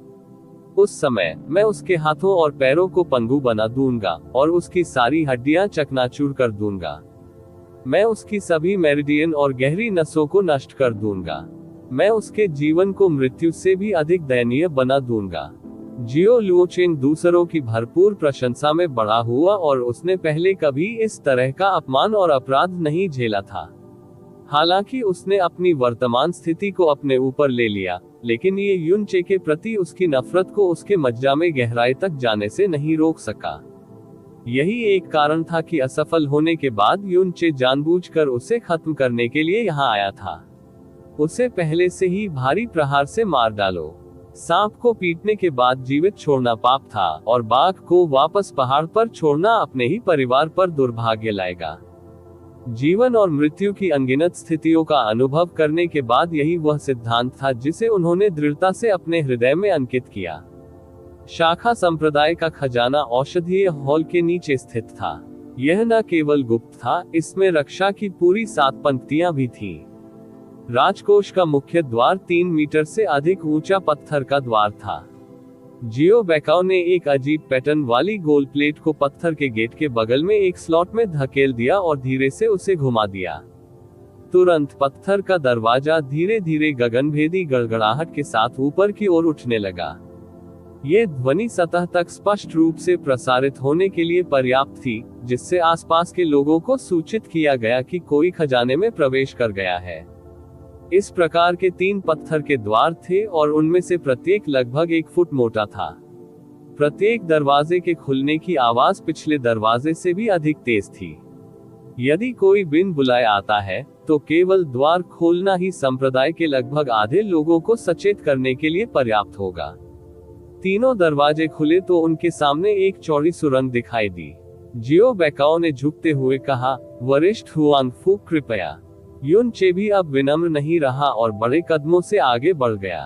उस समय मैं उसके हाथों और पैरों को पंगु बना दूंगा और उसकी सारी हड्डियां चकनाचूर कर दूंगा। मैं उसकी सभी मेरिडियन और गहरी नसों को नष्ट कर दूंगा। मैं उसके जीवन को मृत्यु से भी अधिक दयनीय बना दूंगा। जियो लुओचेंग दूसरों की भरपूर प्रशंसा में बड़ा हुआ और उसने पहले कभी इस तरह का अपमान और अपराध नहीं झेला था। हालांकि उसने अपनी वर्तमान स्थिति को अपने ऊपर ले लिया, लेकिन ये युन चे के प्रति उसकी नफरत को उसके मज्जा में गहराई तक जाने से नहीं रोक सका। यही एक कारण था कि असफल होने के बाद युन चे जानबूझकर उसे खत्म करने के लिए यहाँ आया था। उसे पहले से ही भारी प्रहार से मार डालो। सांप को पीटने के बाद जीवित छोड़ना पाप था, और बाघ को वापस पहाड़ पर छोड़ना अपने ही परिवार पर दुर्भाग्य लाएगा। जीवन और मृत्यु की अनगिनत स्थितियों का अनुभव करने के बाद यही वह सिद्धांत था जिसे उन्होंने दृढ़ता से अपने हृदय में अंकित किया। शाखा संप्रदाय का खजाना औषधीय हॉल के नीचे स्थित था। यह न केवल गुप्त था, इसमें रक्षा की पूरी 7 पंक्तियां भी थीं। राजकोष का मुख्य द्वार 3 मीटर से अधिक ऊंचा पत्थर का द्वार था। जियो बैकाओ ने एक अजीब पैटर्न वाली गोल प्लेट को पत्थर के गेट के बगल में एक स्लॉट में धकेल दिया और धीरे से उसे घुमा दिया। तुरंत पत्थर का दरवाजा धीरे धीरे गगनभेदी गड़गड़ाहट के साथ ऊपर की ओर उठने लगा। ये ध्वनि सतह तक स्पष्ट रूप से प्रसारित होने के लिए पर्याप्त थी, जिससे आसपास के लोगों को सूचित किया गया कि कोई खजाने में प्रवेश कर गया है। इस प्रकार के 3 पत्थर के द्वार थे और उनमें से प्रत्येक लगभग 1 फुट मोटा था। प्रत्येक दरवाजे के खुलने की आवाज पिछले दरवाजे से भी अधिक तेज थी। यदि कोई बिन बुलाए आता है, तो केवल द्वार खोलना ही संप्रदाय के लगभग आधे लोगों को सचेत करने के लिए पर्याप्त होगा। तीनों दरवाजे खुले तो उनके सामने एक चौड़ी सुरंग दिखाई दी। जियो बैकाओ ने झुकते हुए कहा, वरिष्ठ हुआंग फू, कृपया। युन चे भी अब विनम्र नहीं रहा और बड़े कदमों से आगे बढ़ गया।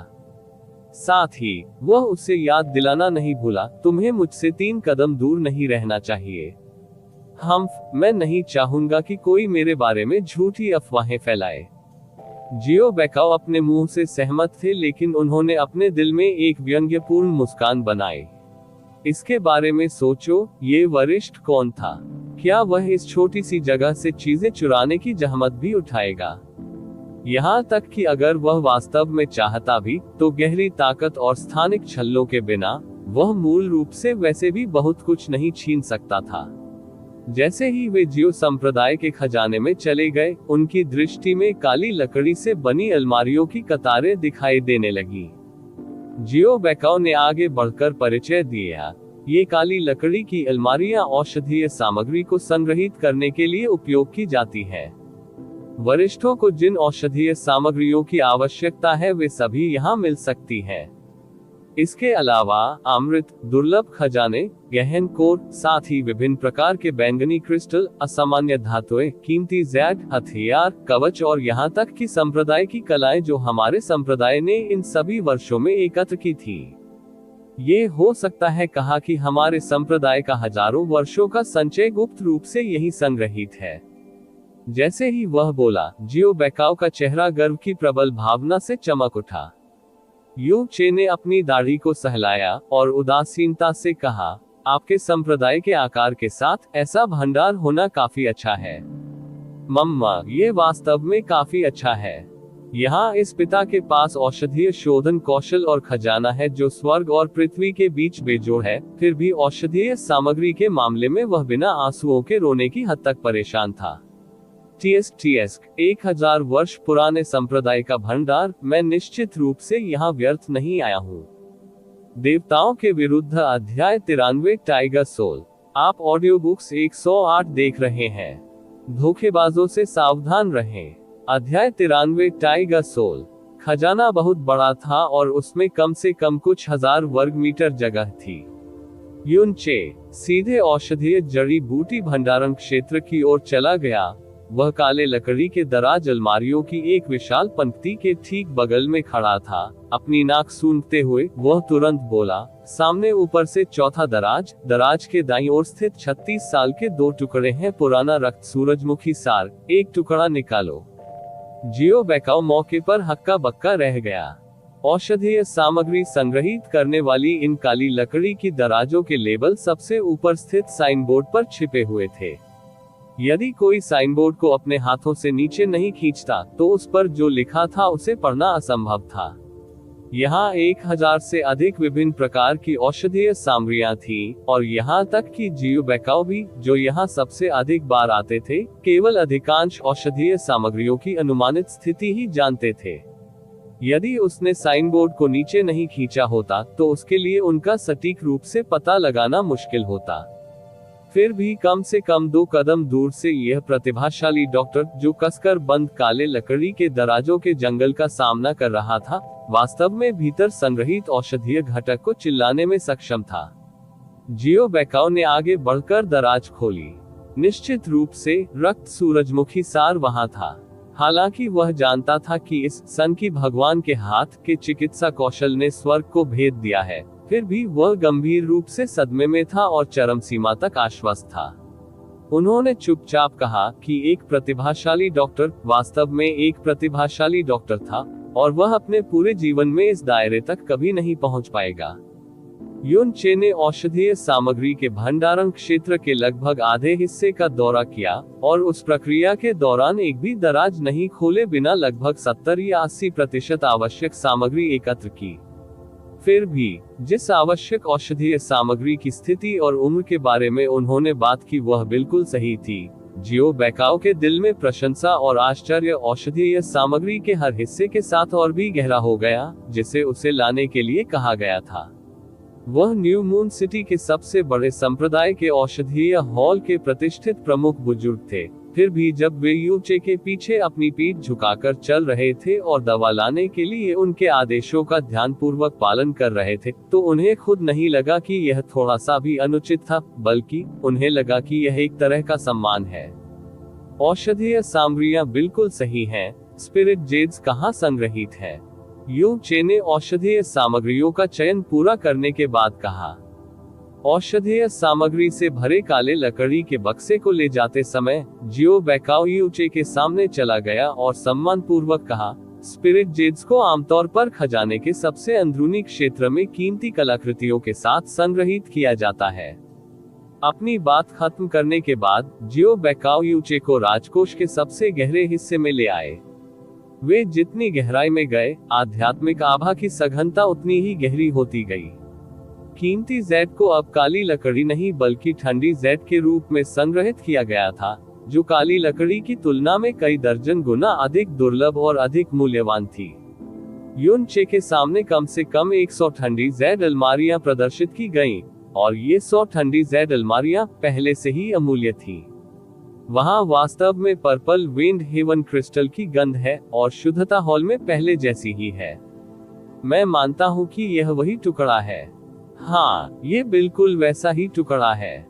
साथ ही वह उसे याद दिलाना नहीं भूला, तुम्हें मुझसे 3 कदम दूर नहीं रहना चाहिए। मैं नहीं चाहूंगा कि कोई मेरे बारे में झूठी अफवाहें फैलाए। जियो बैकाओ अपने मुंह से सहमत थे, लेकिन उन्होंने अपने दिल में एक व्यंग्यपूर्ण मुस्कान बनाई। इसके बारे में सोचो, ये वरिष्ठ कौन था? क्या वह इस छोटी सी जगह से चीजें चुराने की जहमत भी उठाएगा? यहाँ तक कि अगर वह वास्तव में चाहता भी, तो गहरी ताकत और स्थानिक छल्लों के बिना वह मूल रूप से वैसे भी बहुत कुछ नहीं छीन सकता था। जैसे ही वे जियो संप्रदाय के खजाने में चले गए, उनकी दृष्टि में काली लकड़ी से बनी अलमारियों की कतारें दिखाई देने लगी। जियो बैकाओ ने आगे बढ़कर परिचय दिया, ये काली लकड़ी की अलमारियां औषधीय सामग्री को संग्रहित करने के लिए उपयोग की जाती है। वरिष्ठों को जिन औषधीय सामग्रियों की आवश्यकता है वे सभी यहाँ मिल सकती है। इसके अलावा अमृत, दुर्लभ खजाने, गहन कोर, साथ ही विभिन्न प्रकार के बैंगनी क्रिस्टल, असामान्य धातुएं, कीमती जैद, हथियार, कवच और यहाँ तक कि संप्रदाय की कलाएं जो हमारे संप्रदाय ने इन सभी वर्षों में एकत्र की थी। ये हो सकता है कहा कि हमारे संप्रदाय का हजारों वर्षों का संचय गुप्त रूप से यही संग्रहित है। जैसे ही वह बोला, जियो बैकाओ का चेहरा गर्व की प्रबल भावना से चमक उठा। यू चे ने अपनी दाढ़ी को सहलाया और उदासीनता से कहा, आपके संप्रदाय के आकार के साथ ऐसा भंडार होना काफी अच्छा है। मम्मा, ये वास्तव में काफी अच्छा है। यहाँ इस पिता के पास औषधीय शोधन कौशल और खजाना है जो स्वर्ग और पृथ्वी के बीच बेजोड़ है। फिर भी औषधीय सामग्री के मामले में वह बिना आंसुओं के रोने की हद तक परेशान था। TS 1000 वर्ष पुराने संप्रदाय का भंडार, मैं निश्चित रूप से यहाँ व्यर्थ नहीं आया हूँ। देवताओं के विरुद्ध अध्याय 93 टाइगर सोल। आप ऑडियो बुक्स 108 देख रहे हैं। धोखेबाजों से सावधान रहें। अध्याय 93 टाइगर सोल। खजाना बहुत बड़ा था और उसमें कम से कम कुछ 1000 वर्ग मीटर जगह थी। युन चे, सीधे औषधीय जड़ी बूटी भंडारण क्षेत्र की ओर चला गया। वह काले लकड़ी के दराज अलमारियों की एक विशाल पंक्ति के ठीक बगल में खड़ा था। अपनी नाक सूंघते हुए वह तुरंत बोला, सामने ऊपर से चौथा दराज। दराज के दाईं ओर स्थित 36 साल के 2 टुकड़े हैं पुराना रक्त सूरजमुखी सार, एक टुकड़ा निकालो। जियो बेकाओ मौके पर हक्का बक्का रह गया। औषधीय सामग्री संग्रहित करने वाली इन काली लकड़ी की दराजों के लेबल सबसे ऊपर स्थित साइन बोर्ड पर छिपे हुए थे। यदि कोई साइन बोर्ड को अपने हाथों से नीचे नहीं खींचता तो उस पर जो लिखा था उसे पढ़ना असंभव था। यहाँ 1000 से अधिक विभिन्न प्रकार की औषधीय सामग्रियां थीं, और यहाँ तक कि जियो बेकाओ भी, जो यहाँ सबसे अधिक बार आते थे, केवल अधिकांश औषधीय सामग्रियों की अनुमानित स्थिति ही जानते थे। यदि उसने साइन बोर्ड को नीचे नहीं खींचा होता तो उसके लिए उनका सटीक रूप से पता लगाना मुश्किल होता। फिर भी कम से कम 2 कदम दूर से यह प्रतिभाशाली डॉक्टर, जो कसकर बंद काले लकड़ी के दराजों के जंगल का सामना कर रहा था, वास्तव में भीतर संग्रहित औषधीय घटक को चिल्लाने में सक्षम था। जियो बेकाओ ने आगे बढ़कर दराज खोली। निश्चित रूप से रक्त सूरजमुखी सार वहां था। हालांकि वह जानता था कि इस सन की भगवान के हाथ के चिकित्सा कौशल ने स्वर्ग को भेद दिया है, फिर भी वह गंभीर रूप से सदमे में था और चरम सीमा तक आश्वस्त था। उन्होंने चुपचाप कहा कि एक प्रतिभाशाली डॉक्टर वास्तव में एक प्रतिभाशाली डॉक्टर था, और वह अपने पूरे जीवन में इस दायरे तक कभी नहीं पहुंच पाएगा। युन चे ने औषधीय सामग्री के भंडारण क्षेत्र के लगभग आधे हिस्से का दौरा किया, और उस प्रक्रिया के दौरान एक भी दराज नहीं खोले बिना लगभग 70 या 80% आवश्यक सामग्री एकत्र की। फिर भी जिस आवश्यक औषधीय सामग्री की स्थिति और उम्र के बारे में उन्होंने बात की वह बिल्कुल सही थी। जियो बेकाओ के दिल में प्रशंसा और आश्चर्य औषधीय सामग्री के हर हिस्से के साथ और भी गहरा हो गया, जिसे उसे लाने के लिए कहा गया था। वह न्यू मून सिटी के सबसे बड़े संप्रदाय के औषधीय हॉल के प्रतिष्ठित प्रमुख बुजुर्ग थे। फिर भी जब वे यूचे के पीछे अपनी पीठ झुकाकर चल रहे थे और दवा लाने के लिए उनके आदेशों का ध्यानपूर्वक पालन कर रहे थे, तो उन्हें खुद नहीं लगा कि यह थोड़ा सा भी अनुचित था, बल्कि उन्हें लगा कि यह एक तरह का सम्मान है। औषधीय सामग्रियां बिल्कुल सही हैं, स्पिरिट जेड्स कहाँ संग्रहित है? यू चे ने औषधीय सामग्रियों का चयन पूरा करने के बाद कहा। औषधीय सामग्री से भरे काले लकड़ी के बक्से को ले जाते समय जियो बेकाओ यूचे के सामने चला गया और सम्मान पूर्वक कहा, स्पिरिट जेड्स को आमतौर पर खजाने के सबसे अंदरूनी क्षेत्र में कीमती कलाकृतियों के साथ संग्रहित किया जाता है। अपनी बात खत्म करने के बाद जियो बेकाओ यूचे को राजकोष के सबसे गहरे हिस्से में ले आए। वे जितनी गहराई में गए, आध्यात्मिक आभा की सघनता उतनी ही गहरी होती गई। कीमती जेड को अब काली लकड़ी नहीं बल्कि ठंडी जेड के रूप में संग्रहित किया गया था, जो काली लकड़ी की तुलना में कई दर्जन गुना अधिक दुर्लभ और अधिक मूल्यवान थी। युन चे के सामने कम से कम 100 ठंडी जेड अलमारियां प्रदर्शित की गईं, और ये 100 ठंडी जेड अलमारियां पहले से ही अमूल्य थी। वहां वास्तव में पर्पल विंड हेवन क्रिस्टल की गंध है, और शुद्धता हॉल में पहले जैसी ही है। मैं मानता हूं कि यह वही टुकड़ा है। हाँ, ये बिल्कुल वैसा ही टुकड़ा है।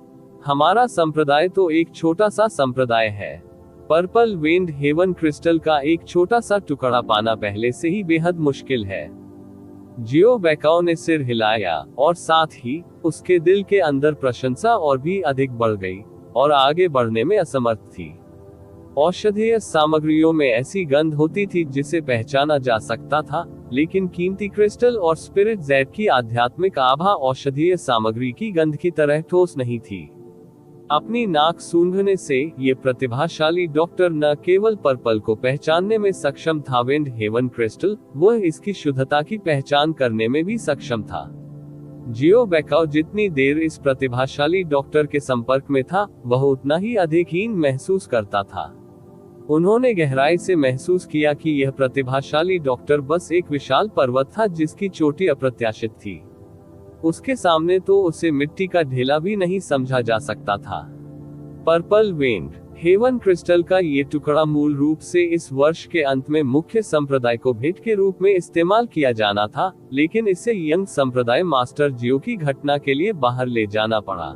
हमारा संप्रदाय तो एक छोटा सा संप्रदाय है। पर्पल विंड हेवन क्रिस्टल का एक छोटा सा टुकड़ा पाना पहले से ही बेहद मुश्किल है। जियो बेकाओ ने सिर हिलाया, और साथ ही उसके दिल के अंदर प्रशंसा और भी अधिक बढ़ गई, और आगे बढ़ने में असमर्थ थी। औषधीय सामग्रियों में ऐसी गंध होती थी जिसे पहचाना जा सकता था, लेकिन कीमती क्रिस्टल और स्पिरिट जेड की आध्यात्मिक आभा औषधीय सामग्री की गंध की तरह ठोस नहीं थी। अपनी नाक सूंघने से ये प्रतिभाशाली डॉक्टर न केवल पर्पल को पहचानने में सक्षम था विंड हेवन क्रिस्टल, वह इसकी शुद्धता की पहचान करने में भी सक्षम था। जियो बेकाओ जितनी देर इस प्रतिभाशाली डॉक्टर के संपर्क में था, वह उतना ही अधिक हीन महसूस करता था। उन्होंने गहराई से महसूस किया कि यह प्रतिभाशाली डॉक्टर बस एक विशाल पर्वत था जिसकी चोटी अप्रत्याशित थी। उसके सामने तो उसे मिट्टी का ढेला भी नहीं समझा जा सकता था। पर्पल विंड हेवन क्रिस्टल का ये टुकड़ा मूल रूप से इस वर्ष के अंत में मुख्य संप्रदाय को भेंट के रूप में इस्तेमाल किया जाना था, लेकिन इसे यंग संप्रदाय मास्टर जियो की घटना के लिए बाहर ले जाना पड़ा।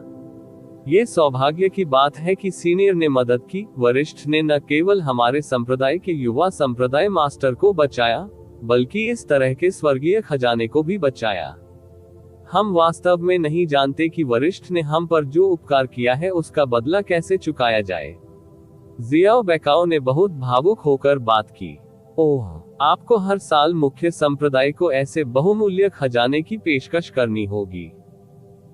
ये सौभाग्य की बात है कि सीनियर ने मदद की। वरिष्ठ ने न केवल हमारे संप्रदाय के युवा संप्रदाय मास्टर को बचाया, बल्कि इस तरह के स्वर्गीय खजाने को भी बचाया। हम वास्तव में नहीं जानते कि वरिष्ठ ने हम पर जो उपकार किया है उसका बदला कैसे चुकाया जाए। जियाओ बेकाओ ने बहुत भावुक होकर बात की। ओह, आपको हर साल मुख्य संप्रदाय को ऐसे बहुमूल्य खजाने की पेशकश करनी होगी।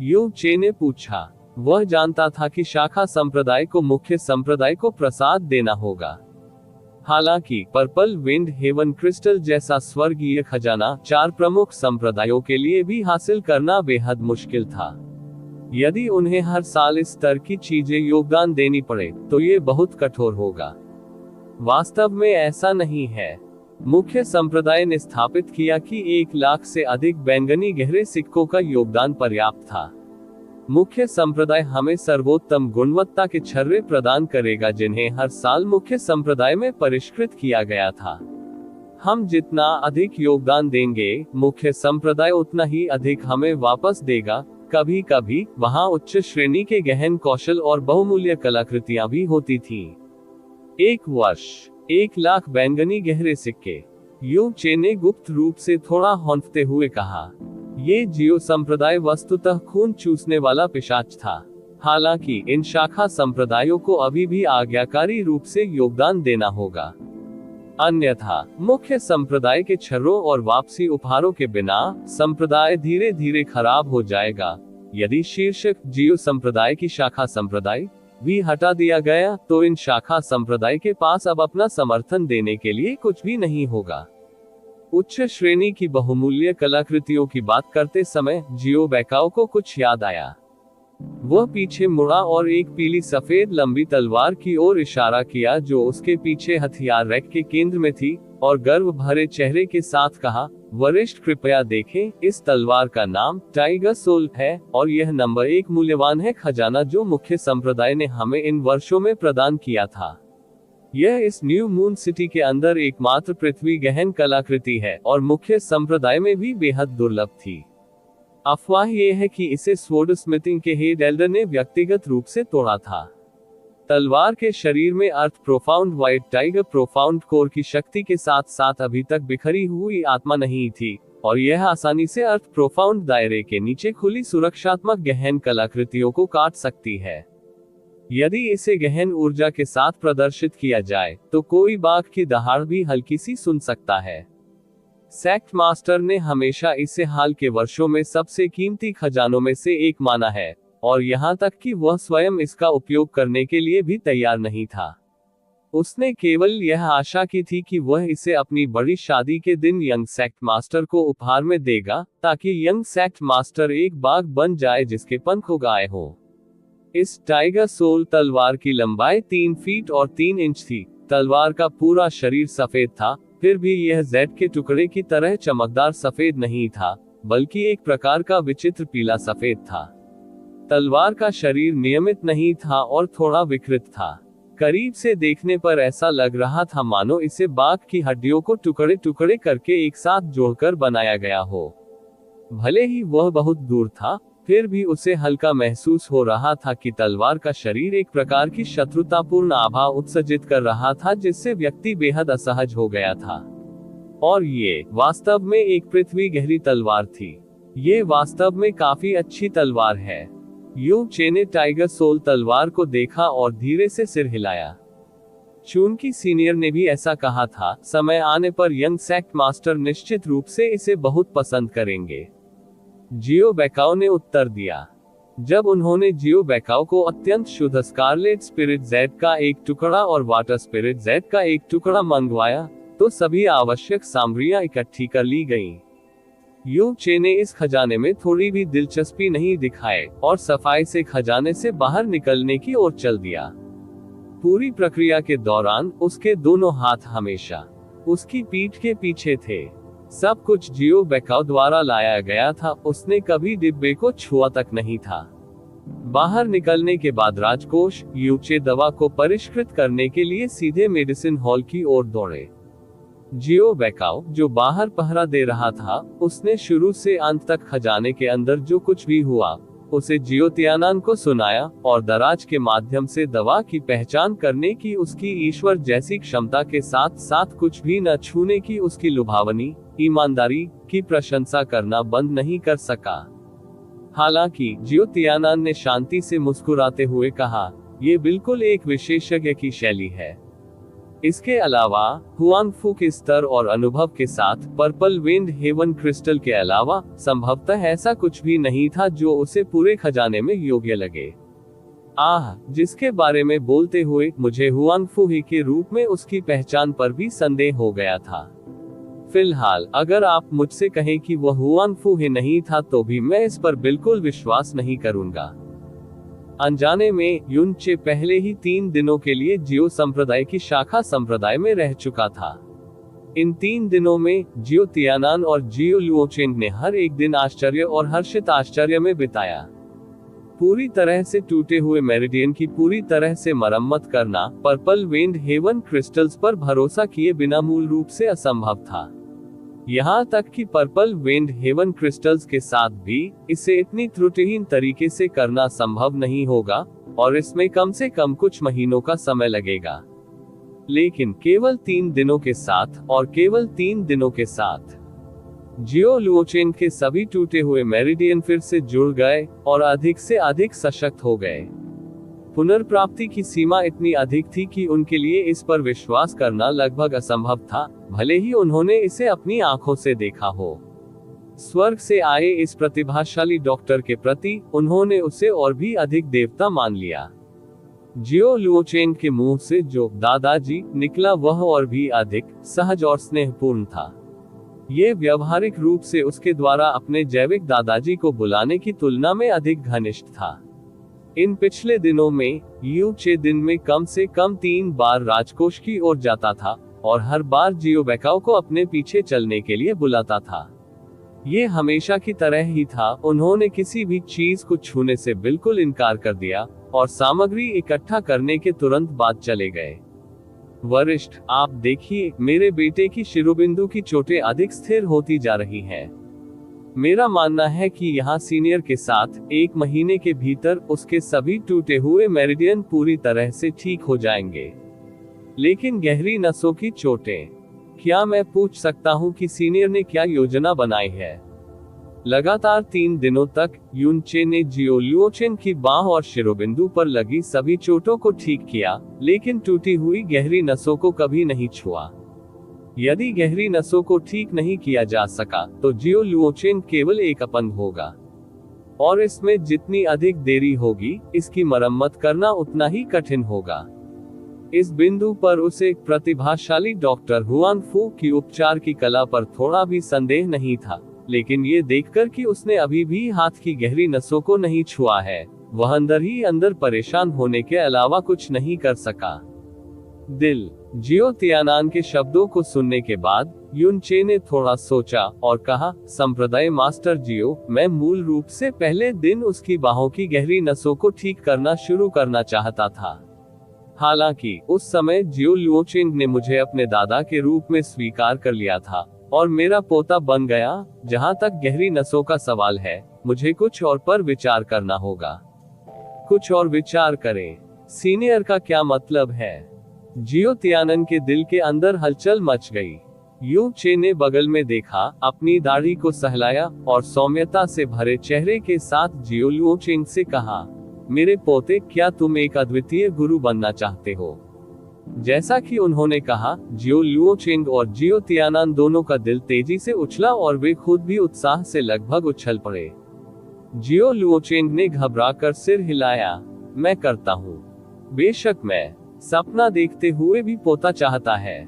यू चे ने पूछा। वह जानता था कि शाखा संप्रदाय को मुख्य संप्रदाय को प्रसाद देना होगा। हालांकि पर्पल विंड हेवन क्रिस्टल जैसा स्वर्गीय खजाना 4 प्रमुख संप्रदायों के लिए भी हासिल करना बेहद मुश्किल था। यदि उन्हें हर साल इस स्तर की चीजें योगदान देनी पड़े तो ये बहुत कठोर होगा। वास्तव में ऐसा नहीं है। मुख्य संप्रदाय ने स्थापित किया कि 1 लाख से अधिक बैंगनी गहरे सिक्कों का योगदान पर्याप्त था। मुख्य संप्रदाय हमें सर्वोत्तम गुणवत्ता के छर्रे प्रदान करेगा जिन्हें हर साल मुख्य संप्रदाय में परिष्कृत किया गया था। हम जितना अधिक योगदान देंगे, मुख्य संप्रदाय उतना ही अधिक हमें वापस देगा। कभी कभी वहां उच्च श्रेणी के गहन कौशल और बहुमूल्य कलाकृतियां भी होती थीं। 1 वर्ष, 1 लाख बैंगनी गहरे सिक्के, यू चे ने गुप्त रूप से थोड़ा हौंफते हुए कहा। ये जियो संप्रदाय वस्तुतः खून चूसने वाला पिशाच था। हालांकि इन शाखा संप्रदायों को अभी भी आज्ञाकारी रूप से योगदान देना होगा, अन्यथा मुख्य संप्रदाय के छर्रों और वापसी उपहारों के बिना संप्रदाय धीरे धीरे खराब हो जाएगा। यदि शीर्षक जियो संप्रदाय की शाखा संप्रदाय भी हटा दिया गया तो इन शाखा संप्रदाय के पास अब अपना समर्थन देने के लिए कुछ भी नहीं होगा। उच्च श्रेणी की बहुमूल्य कलाकृतियों की बात करते समय जियो बेकाओ को कुछ याद आया। वह पीछे मुड़ा और एक पीली सफेद लंबी तलवार की ओर इशारा किया जो उसके पीछे हथियार रैक के केंद्र में थी, और गर्व भरे चेहरे के साथ कहा, वरिष्ठ कृपया देखें, इस तलवार का नाम टाइगर सोल है और यह नंबर 1 मूल्यवान है खजाना जो मुख्य संप्रदाय ने हमें इन वर्षों में प्रदान किया था। यह इस न्यू मून सिटी के अंदर एकमात्र पृथ्वी गहन कलाकृति है और मुख्य संप्रदाय में भी बेहद दुर्लभ थी। अफवाह यह है कि इसे स्वॉर्ड स्मिथिंग के हेड एल्डर ने व्यक्तिगत रूप से तोड़ा था। तलवार के शरीर में earth profound white tiger profound core की शक्ति के साथ साथ अभी तक बिखरी हुई आत्मा नहीं थी, और यह आसानी से अर्थ प्रोफाउंड दायरे के नीचे खुली सुरक्षात्मक गहन कलाकृतियों को काट सकती है। यदि इसे गहन ऊर्जा के साथ प्रदर्शित किया जाए तो कोई बाघ की दहाड़ भी हल्की सी सुन सकता है। सेक्ट मास्टर ने हमेशा इसे हाल के वर्षों में सबसे कीमती खजानों में से एक माना है, और यहाँ तक कि वह स्वयं इसका उपयोग करने के लिए भी तैयार नहीं था। उसने केवल यह आशा की थी कि वह इसे अपनी बड़ी शादी के दिन यंग सेक्ट मास्टर को उपहार में देगा, ताकि यंग सेक्ट मास्टर एक बाघ बन जाए जिसके पंख उगाए हों। इस टाइगर सोल तलवार की लंबाई 3 फीट और 3 इंच थी। तलवार का पूरा शरीर सफेद था, फिर भी यह जेड के टुकड़े की तरह चमकदार सफेद नहीं था, बल्कि एक प्रकार का विचित्र पीला सफेद था। तलवार का शरीर नियमित नहीं था और थोड़ा विकृत था। करीब से देखने पर ऐसा लग रहा था मानो इसे बाघ की हड्डियों को टुकड़े टुकड़े करके एक साथ जोड़कर बनाया गया हो। भले ही वह बहुत दूर था, फिर भी उसे हल्का महसूस हो रहा था कि तलवार का शरीर एक प्रकार की शत्रुतापूर्ण आभा उत्सर्जित कर रहा था जिससे व्यक्ति बेहद असहज हो गया था। और ये वास्तव में एक पृथ्वी गहरी तलवार थी। ये वास्तव में काफी अच्छी तलवार है। यू चे ने टाइगर सोल तलवार को देखा और धीरे से सिर हिलाया। चूंकि सीनियर ने भी ऐसा कहा था, समय आने पर यंग सेक्ट मास्टर निश्चित रूप से इसे बहुत पसंद करेंगे। जियो बेकाओ ने उत्तर दिया। जब उन्होंने जियो बेकाओ को अत्यंत शुद्ध स्कारलेट स्पिरिट जेड का एक टुकड़ा और वाटर स्पिरिट जेड का एक टुकड़ा मंगवाया, तो सभी आवश्यक सामग्रियां इकट्ठी कर ली गईं। यू चे ने इस खजाने में थोड़ी भी दिलचस्पी नहीं दिखाए और सफाई से खजाने से बाहर निकलने की ओर चल दिया। पूरी प्रक्रिया के दौरान उसके दोनों हाथ हमेशा उसकी पीठ के पीछे थे। सब कुछ जियो बेकाओ द्वारा लाया गया था, उसने कभी डिब्बे को छुआ तक नहीं था। बाहर निकलने के बाद राजकोष यू चे दवा को परिष्कृत करने के लिए सीधे मेडिसिन हॉल की ओर दौड़े। जियो बेकाओ, जो बाहर पहरा दे रहा था, उसने शुरू से अंत तक खजाने के अंदर जो कुछ भी हुआ उसे जियो तियानान को सुनाया और दराज के माध्यम से दवा की पहचान करने की उसकी ईश्वर जैसी क्षमता के साथ साथ कुछ भी न छूने की उसकी लुभावनी ईमानदारी की प्रशंसा करना बंद नहीं कर सका। हालांकि जियो तियानान ने शांति से मुस्कुराते हुए कहा, ये बिल्कुल एक विशेषज्ञ की शैली है। इसके अलावा हुआंग फू के स्तर और अनुभव के साथ पर्पल विंड हेवन क्रिस्टल के अलावा संभवतः ऐसा कुछ भी नहीं था जो उसे पूरे खजाने में योग्य लगे। जिसके बारे में बोलते हुए मुझे हुआंग फू ही के रूप में उसकी पहचान पर भी संदेह हो गया था। फिलहाल अगर आप मुझसे कहें कि वह हुआंग फू ही नहीं था तो भी मैं इस पर बिल्कुल विश्वास नहीं करूंगा। अनजाने में युन चे पहले ही 3 दिनों के लिए जियो संप्रदाय की शाखा संप्रदाय में रह चुका था। इन 3 दिनों में जियो तियानान और जियो लुओचेंग ने हर एक दिन आश्चर्य और हर्षित आश्चर्य में बिताया। पूरी तरह से टूटे हुए मेरिडियन की पूरी तरह से मरम्मत करना पर्पल विंड हेवन क्रिस्टल्स पर भरोसा किए बिना मूल रूप से असंभव था। यहाँ तक कि पर्पल विंड हेवन क्रिस्टल्स के साथ भी इसे इतनी त्रुटिहीन तरीके से करना संभव नहीं होगा और इसमें कम से कम कुछ महीनों का समय लगेगा। लेकिन केवल 3 दिनों के साथ और केवल 3 दिनों के साथ जियो लुओचेंग के सभी टूटे हुए मेरिडियन फिर से जुड़ गए और अधिक से अधिक सशक्त हो गए। पुनर्प्राप्ति की सीमा इतनी अधिक थी कि उनके लिए इस पर विश्वास करना लगभग असंभव था, भले ही उन्होंने इसे अपनी आंखों से देखा हो। स्वर्ग से आए इस प्रतिभाशाली डॉक्टर के प्रति उन्होंने उसे और भी अधिक देवता मान लिया। जियो लुओचेंग के मुंह से जो दादाजी निकला वह और भी अधिक सहज और स्नेहपूर्ण था। ये व्यवहारिक रूप से उसके द्वारा अपने जैविक दादाजी को बुलाने की तुलना में अधिक घनिष्ठ था। इन पिछले दिनों में यू चे दिन में कम से कम 3 बार राजकोष की ओर जाता था और हर बार जियो बेकाओ को अपने पीछे चलने के लिए बुलाता था। ये हमेशा की तरह ही था, उन्होंने किसी भी चीज को छूने से बिल्कुल इनकार कर दिया और सामग्री इकट्ठा करने के तुरंत बाद चले गए। वरिष्ठ, आप देखिए, मेरे बेटे की शिरोबिंदु की चोटें अधिक स्थिर होती जा रही हैं। मेरा मानना है कि यहाँ सीनियर के साथ 1 महीने के भीतर उसके सभी टूटे हुए मेरिडियन पूरी तरह से ठीक हो जाएंगे। लेकिन गहरी नसों की चोटें, क्या मैं पूछ सकता हूँ कि सीनियर ने क्या योजना बनाई है? लगातार 3 दिनों तक युन चे ने जियो लुओचेंग की बाह और शिरोबिंदु पर लगी सभी चोटों को ठीक किया, लेकिन टूटी हुई गहरी नसों को कभी नहीं छुआ। यदि गहरी नसों को ठीक नहीं किया जा सका तो जियो लुओचेंग केवल एक अपंग होगा और इसमें जितनी अधिक देरी होगी इसकी मरम्मत करना उतना ही कठिन होगा। इस बिंदु पर उसे एक प्रतिभाशाली डॉक्टर हुआंग फू की उपचार की कला पर थोड़ा भी संदेह नहीं था, लेकिन ये देखकर कि उसने अभी भी हाथ की गहरी नसों को नहीं छुआ है, वह अंदर ही अंदर परेशान होने के अलावा कुछ नहीं कर सका। जियो तियानान के शब्दों को सुनने के बाद युन चे ने थोड़ा सोचा और कहा, संप्रदाय मास्टर जियो, मैं मूल रूप से पहले दिन उसकी बाहों की गहरी नसों को ठीक करना शुरू करना चाहता था। हालांकि उस समय जियो लुओचेंग ने मुझे अपने दादा के रूप में स्वीकार कर लिया था और मेरा पोता बन गया। जहां तक गहरी नसों का सवाल है, मुझे कुछ और पर विचार करना होगा। कुछ और विचार करें। सीनियर का क्या मतलब है? जियो तियानान के दिल के अंदर हलचल मच गई। यू चे ने बगल में देखा, अपनी दाढ़ी को सहलाया और सौम्यता से भरे चेहरे के साथ जियो लुओचेंग से कहा, मेरे पोते, क्या तुम एक अद्वितीय गुरु बनना चाहते हो? जैसा कि उन्होंने कहा, जियो लुओचेंग और जियो तियानान दोनों का दिल तेजी से उछला और वे खुद भी उत्साह से लगभग उछल पड़े। जियो लुओचेंग ने घबराकर सिर हिलाया। मैं करता हूँ। बेशक, मैं सपना देखते हुए भी पोता चाहता है।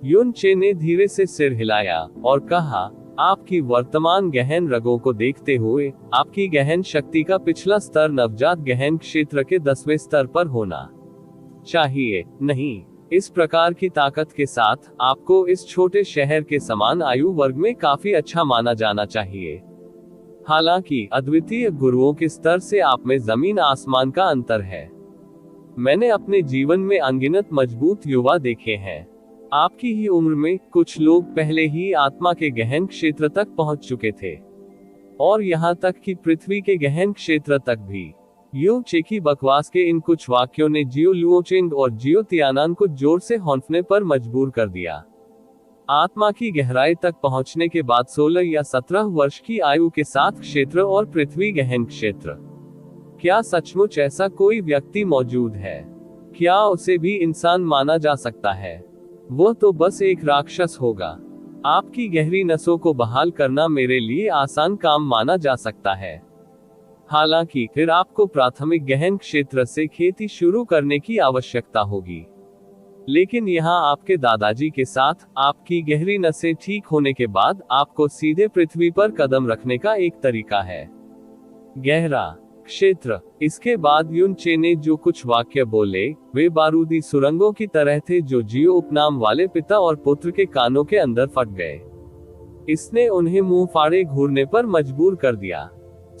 युन चे ने धीरे से सिर हिलाया और कहा, आपकी वर्तमान गहन रगों को देखते हुए आपकी गहन शक्ति का पिछला स्तर नवजात गहन क्षेत्र के 10वें स्तर पर होना चाहिए। नहीं, इस प्रकार की ताकत के साथ आपको इस छोटे शहर के समान आयु वर्ग में काफी अच्छा माना जाना चाहिए। हालांकि अद्वितीय गुरुओं के स्तर से आप में जमीन आसमान का अंतर है। मैंने अपने जीवन में अनगिनत मजबूत युवा देखे हैं। आपकी ही उम्र में कुछ लोग पहले ही आत्मा के गहन क्षेत्र तक पहुंच चुके थे और यहाँ तक कि पृथ्वी के गहन क्षेत्र तक भी। यू चे की बकवास के इन कुछ वाक्यों ने जियो लुओचेंग और जियो तियानान को जोर से हौंफने पर मजबूर कर दिया। आत्मा की गहराई तक पहुंचने के बाद 16 या 17 वर्ष की आयु के साथ क्षेत्र और पृथ्वी गहन क्षेत्र। क्या सचमुच ऐसा कोई व्यक्ति मौजूद है? क्या उसे भी इंसान माना जा सकता है? वो तो बस एक राक्षस होगा। आपकी गहरी नसों को बहाल करना मेरे लिए आसान काम माना जा सकता है। हालांकि फिर आपको प्राथमिक गहन क्षेत्र से खेती शुरू करने की आवश्यकता होगी। लेकिन यहाँ आपके दादाजी के साथ आपकी गहरी नसें ठीक होने के बाद आपको सीधे पृथ्वी पर कदम रखने का एक तरीका है। गहरा क्षेत्र। इसके बाद युन चे ने जो कुछ वाक्य बोले वे बारूदी सुरंगों की तरह थे जो जियो उपनाम वाले पिता और पुत्र के कानों के अंदर फट गए। इसने उन्हें मुंह फाड़े घूरने पर मजबूर कर दिया।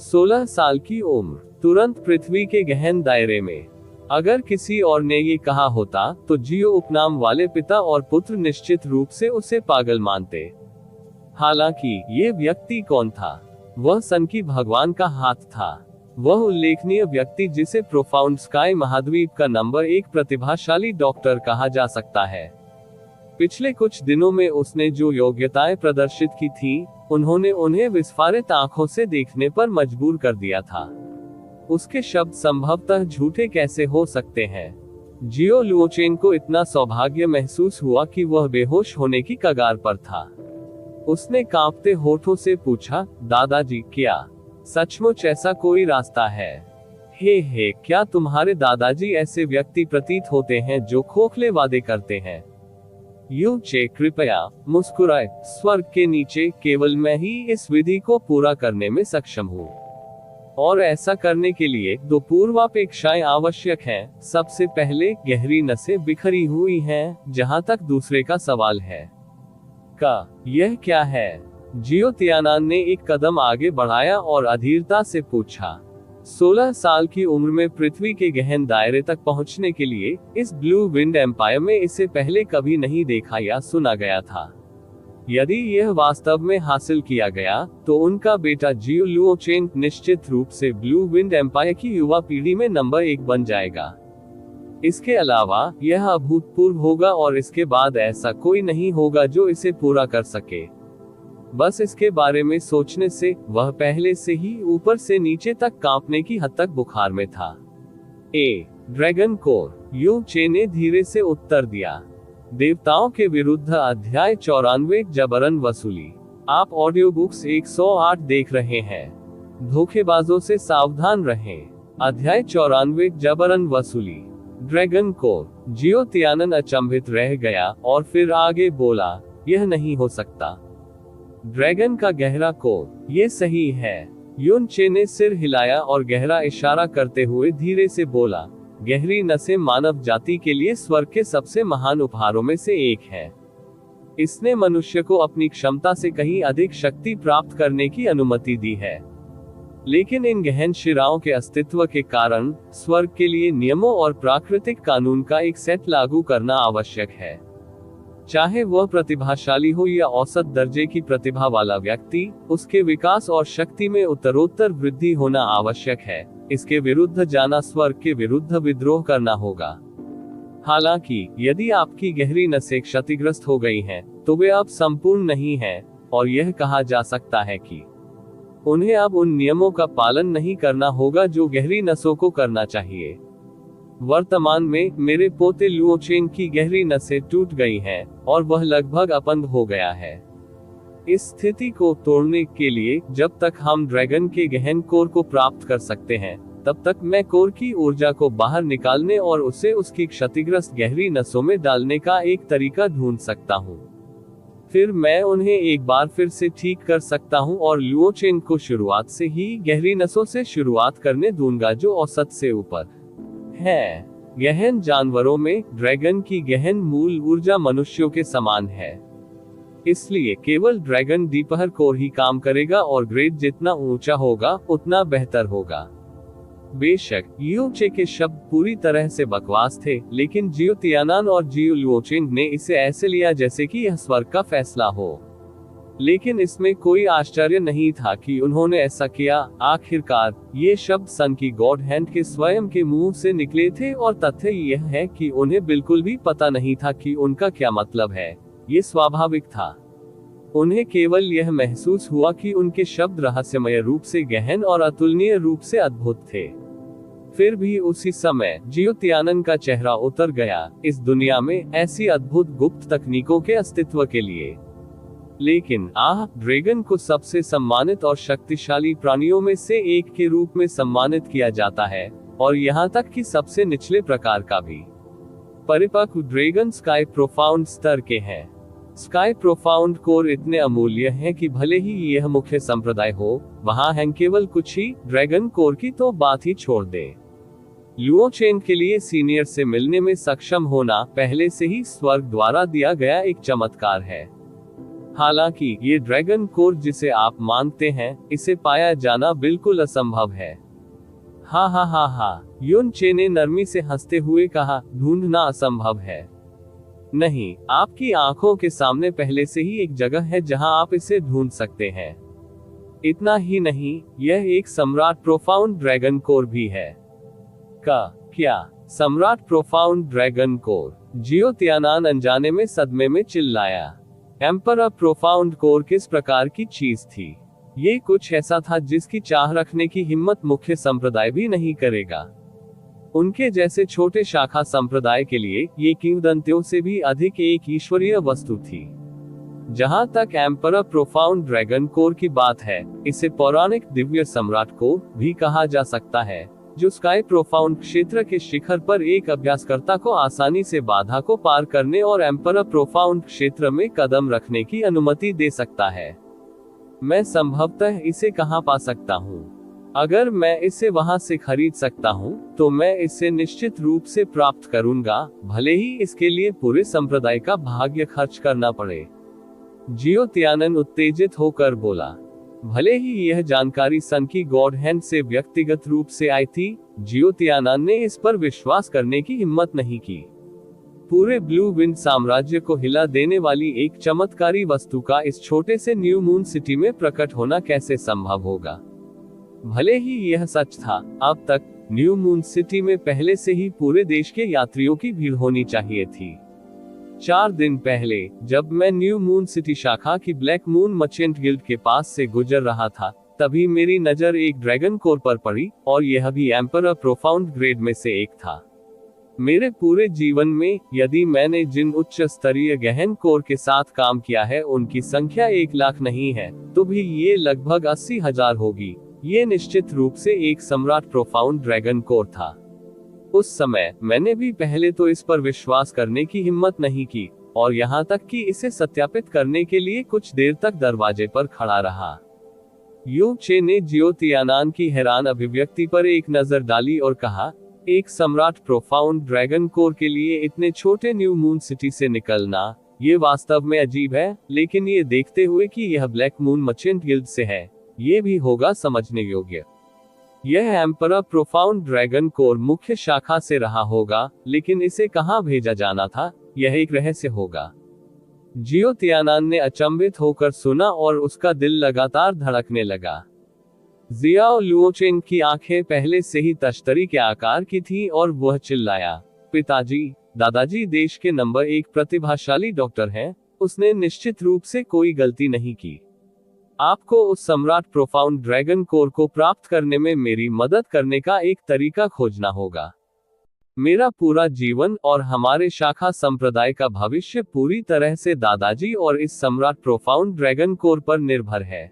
16 साल की उम्र, तुरंत पृथ्वी के गहन दायरे में। अगर किसी और ने ये कहा होता तो जियो उपनाम वाले पिता और पुत्र निश्चित रूप से उसे पागल मानते। हालांकि ये व्यक्ति कौन था? वह सन की भगवान का हाथ था। वह उल्लेखनीय व्यक्ति जिसे प्रोफाउंड स्काई महाद्वीप का नंबर 1 प्रतिभाशाली डॉक्टर कहा जा सकता है। पिछले कुछ दिनों में उसने जो योग्यताएं प्रदर्शित की थी उन्होंने उन्हें विस्फारित आंखों से देखने पर मजबूर कर दिया था। उसके शब्द संभवतः झूठे कैसे हो सकते हैं? जियो लुओचेन को इतना सौभाग्य महसूस हुआ कि वह बेहोश होने की कगार पर था। उसने कांपते होठों से पूछा, दादाजी क्या सचमुच ऐसा कोई रास्ता है? हे, क्या तुम्हारे दादाजी ऐसे व्यक्ति प्रतीत होते हैं जो खोखले वादे करते हैं? यू चे कृपया मुस्कुराए। स्वर्ग के नीचे केवल मैं ही इस विधि को पूरा करने में सक्षम हूँ, और ऐसा करने के लिए 2 पूर्वापेक्षाएं आवश्यक हैं। सबसे पहले गहरी नसें बिखरी हुई हैं, जहां तक दूसरे का सवाल है यह क्या है? जियो तियानान ने एक कदम आगे बढ़ाया और अधीरता से पूछा। 16 साल की उम्र में पृथ्वी के गहन दायरे तक पहुंचने के लिए इस ब्लू विंड एम्पायर में इसे पहले कभी नहीं देखा या सुना गया था। यदि यह वास्तव में हासिल किया गया तो उनका बेटा जियो लुओचेन निश्चित रूप से ब्लू विंड एम्पायर की युवा पीढ़ी में नंबर 1 बन जाएगा। इसके अलावा यह अभूतपूर्व होगा और इसके बाद ऐसा कोई नहीं होगा जो इसे पूरा कर सके। बस इसके बारे में सोचने से वह पहले से ही ऊपर से नीचे तक कांपने की हद तक बुखार में था। ड्रैगन कोर, यू चे ने धीरे से उत्तर दिया। देवताओं के विरुद्ध अध्याय 94 जबरन वसूली। आप ऑडियो बुक्स 108 देख रहे हैं। धोखेबाजों से सावधान रहें। अध्याय 94 जबरन वसूली। Dragon core. जियो तियानन अचंभित रह गया और फिर आगे बोला, यह नहीं हो सकता। ड्रैगन का गहरा कोर, ये सही है। युन चे ने सिर हिलाया और गहरा इशारा करते हुए धीरे से बोला, गहरी नसें मानव जाति के लिए स्वर्ग के सबसे महान उपहारों में से एक है। इसने मनुष्य को अपनी क्षमता से कहीं अधिक शक्ति प्राप्त करने की अनुमति दी है। लेकिन इन गहन शिराओं के अस्तित्व के कारण स्वर्ग के लिए नियमों और प्राकृतिक कानून का एक सेट लागू करना आवश्यक है। चाहे वह प्रतिभाशाली हो या औसत दर्जे की प्रतिभा वाला व्यक्ति, उसके विकास और शक्ति में उत्तरोत्तर वृद्धि होना आवश्यक है। इसके विरुद्ध जाना स्वर्ग के विरुद्ध विद्रोह करना होगा। हालांकि यदि आपकी गहरी नसें क्षतिग्रस्त हो गई हैं, तो वे अब संपूर्ण नहीं हैं, और यह कहा जा सकता है कि उन्हें अब उन नियमों का पालन नहीं करना होगा जो गहरी नसों को करना चाहिए। वर्तमान में मेरे पोते लुओचेन की गहरी नसें टूट गई हैं और वह लगभग अपंग हो गया है। इस स्थिति को तोड़ने के लिए जब तक हम ड्रैगन के गहन कोर को प्राप्त कर सकते हैं, तब तक मैं कोर की ऊर्जा को बाहर निकालने और उसे उसकी क्षतिग्रस्त गहरी नसों में डालने का एक तरीका ढूंढ सकता हूँ। फिर मैं उन्हें एक बार फिर से ठीक कर सकता हूँ और लुओचेन को शुरुआत से ही गहरी नसों से शुरुआत करने दूंगा जो औसत से ऊपर है। गहन जानवरों में ड्रैगन की गहन मूल ऊर्जा मनुष्यों के समान है। इसलिए केवल ड्रैगन डीपर कोर ही काम करेगा और ग्रेड जितना ऊंचा होगा उतना बेहतर होगा। बेशक यू चे के शब्द पूरी तरह से बकवास थे, लेकिन जियो तियानान और जियो लुओचेन ने इसे ऐसे लिया जैसे कि यह स्वर्ग का फैसला हो। लेकिन इसमें कोई आश्चर्य नहीं था कि उन्होंने ऐसा किया। आखिरकार ये शब्द सन की गॉड हैंड के स्वयं के मुंह से निकले थे और तथ्य यह है कि उन्हें बिल्कुल भी पता नहीं था कि उनका क्या मतलब है। ये स्वाभाविक था। उन्हें केवल यह महसूस हुआ कि उनके शब्द रहस्यमय रूप से गहन और अतुलनीय रूप से अद्भुत थे। फिर भी उसी समय जियो तियानन का चेहरा उतर गया, इस दुनिया में ऐसी अद्भुत गुप्त तकनीकों के अस्तित्व के लिए। लेकिन ड्रैगन को सबसे सम्मानित और शक्तिशाली प्राणियों में से एक के रूप में सम्मानित किया जाता है, और यहाँ तक कि सबसे निचले प्रकार का भी। परिपक्व ड्रैगन स्काई प्रोफाउंड स्तर के हैं। स्काई प्रोफाउंड कोर इतने अमूल्य हैं कि भले ही यह मुख्य संप्रदाय हो, वहाँ हैं केवल कुछ ही। ड्रैगन कोर की तो बात ही छोड़ दे। लुओ चेन के लिए सीनियर से मिलने में सक्षम होना पहले से ही स्वर्ग द्वारा दिया गया एक चमत्कार है। हालांकि ये ड्रैगन कोर जिसे आप मानते हैं, इसे पाया जाना बिल्कुल असंभव है। हा, युन चे ने नरमी से हंसते हुए कहा, ढूंढना असंभव है। नहीं, आपकी आंखों के सामने पहले से ही एक जगह है जहां आप इसे ढूंढ सकते हैं। इतना ही नहीं, यह एक सम्राट प्रोफाउंड ड्रैगन कोर भी है। क्या सम्राट प्रोफाउंड ड्रैगन कोर? जियो तियानन अनजाने में सदमे में चिल्लाया। एम्परर प्रोफाउंड कोर किस प्रकार की चीज थी? ये कुछ ऐसा था जिसकी चाह रखने की हिम्मत मुख्य संप्रदाय भी नहीं करेगा। उनके जैसे छोटे शाखा संप्रदाय के लिए ये किंवदंतियों से भी अधिक एक ईश्वरीय वस्तु थी। जहां तक एम्परर प्रोफाउंड ड्रैगन कोर की बात है, इसे पौराणिक दिव्य सम्राट कोर भी कहा जा सकता है, जो स्काई प्रोफाउंड क्षेत्र के शिखर पर एक अभ्यासकर्ता को आसानी से बाधा को पार करने और एम्परर प्रोफाउंड क्षेत्र में कदम रखने की अनुमति दे सकता है। मैं संभवतः इसे कहां पा सकता हूं? अगर मैं इसे वहां से खरीद सकता हूं, तो मैं इसे निश्चित रूप से प्राप्त करूंगा, भले ही इसके लिए पूरे संप्रदाय का भाग्य खर्च करना पड़े। जियो तियानन उत्तेजित होकर बोला। भले ही यह जानकारी सन की गॉड हैंड से व्यक्तिगत रूप से आई थी, जियो तियानन ने इस पर विश्वास करने की हिम्मत नहीं की। पूरे ब्लू विंड साम्राज्य को हिला देने वाली एक चमत्कारी वस्तु का इस छोटे से न्यू मून सिटी में प्रकट होना कैसे संभव होगा? भले ही यह सच था, अब तक न्यू मून सिटी में पहले से ही पूरे देश के यात्रियों की भीड़ होनी चाहिए थी। 4 दिन पहले जब मैं न्यू मून सिटी शाखा की ब्लैक मून मर्चेंट गिल्ड के पास से गुजर रहा था, तभी मेरी नजर एक ड्रैगन कोर पर पड़ी, और यह भी एम्परर प्रोफाउंड ग्रेड में से एक था। मेरे पूरे जीवन में यदि मैंने जिन उच्च स्तरीय गहन कोर के साथ काम किया है उनकी संख्या 1 लाख नहीं है, तो भी ये लगभग 80,000 होगी। ये निश्चित रूप से एक सम्राट प्रोफाउंड ड्रैगन कोर था। उस समय मैंने भी पहले तो इस पर विश्वास करने की हिम्मत नहीं की, और यहाँ तक कि इसे सत्यापित करने के लिए कुछ देर तक दरवाजे पर खड़ा रहा। यू चे ने जियो तियानन की हैरान अभिव्यक्ति पर एक नजर डाली और कहा, एक सम्राट प्रोफाउंड ड्रैगन कोर के लिए इतने छोटे न्यू मून सिटी से निकलना, ये वास्तव में अजीब है, लेकिन ये देखते हुए कि यह ब्लैक मून मर्चेंट गिल्ड से है, ये भी होगा समझने योग्य। यह एम्परर प्रोफाउंड ड्रैगन कोर मुख्य शाखा से रहा होगा, लेकिन इसे कहां भेजा जाना था, यह एक रहस्य होगा। जियो तियानन ने अचंभित होकर सुना और उसका दिल लगातार धड़कने लगा। जियाओ लुओचेन की आंखें पहले से ही तश्तरी के आकार की थीं और वह चिल्लाया, पिताजी, दादाजी देश के नंबर 1 प्रतिभाशाली डॉक्टर हैं, उसने निश्चित रूप से कोई गलती नहीं की। आपको उस सम्राट प्रोफाउंड ड्रैगन कोर को प्राप्त करने में मेरी मदद करने का एक तरीका खोजना होगा। मेरा पूरा जीवन और हमारे शाखा संप्रदाय का भविष्य पूरी तरह से दादाजी और इस सम्राट प्रोफाउंड ड्रैगन कोर पर निर्भर है।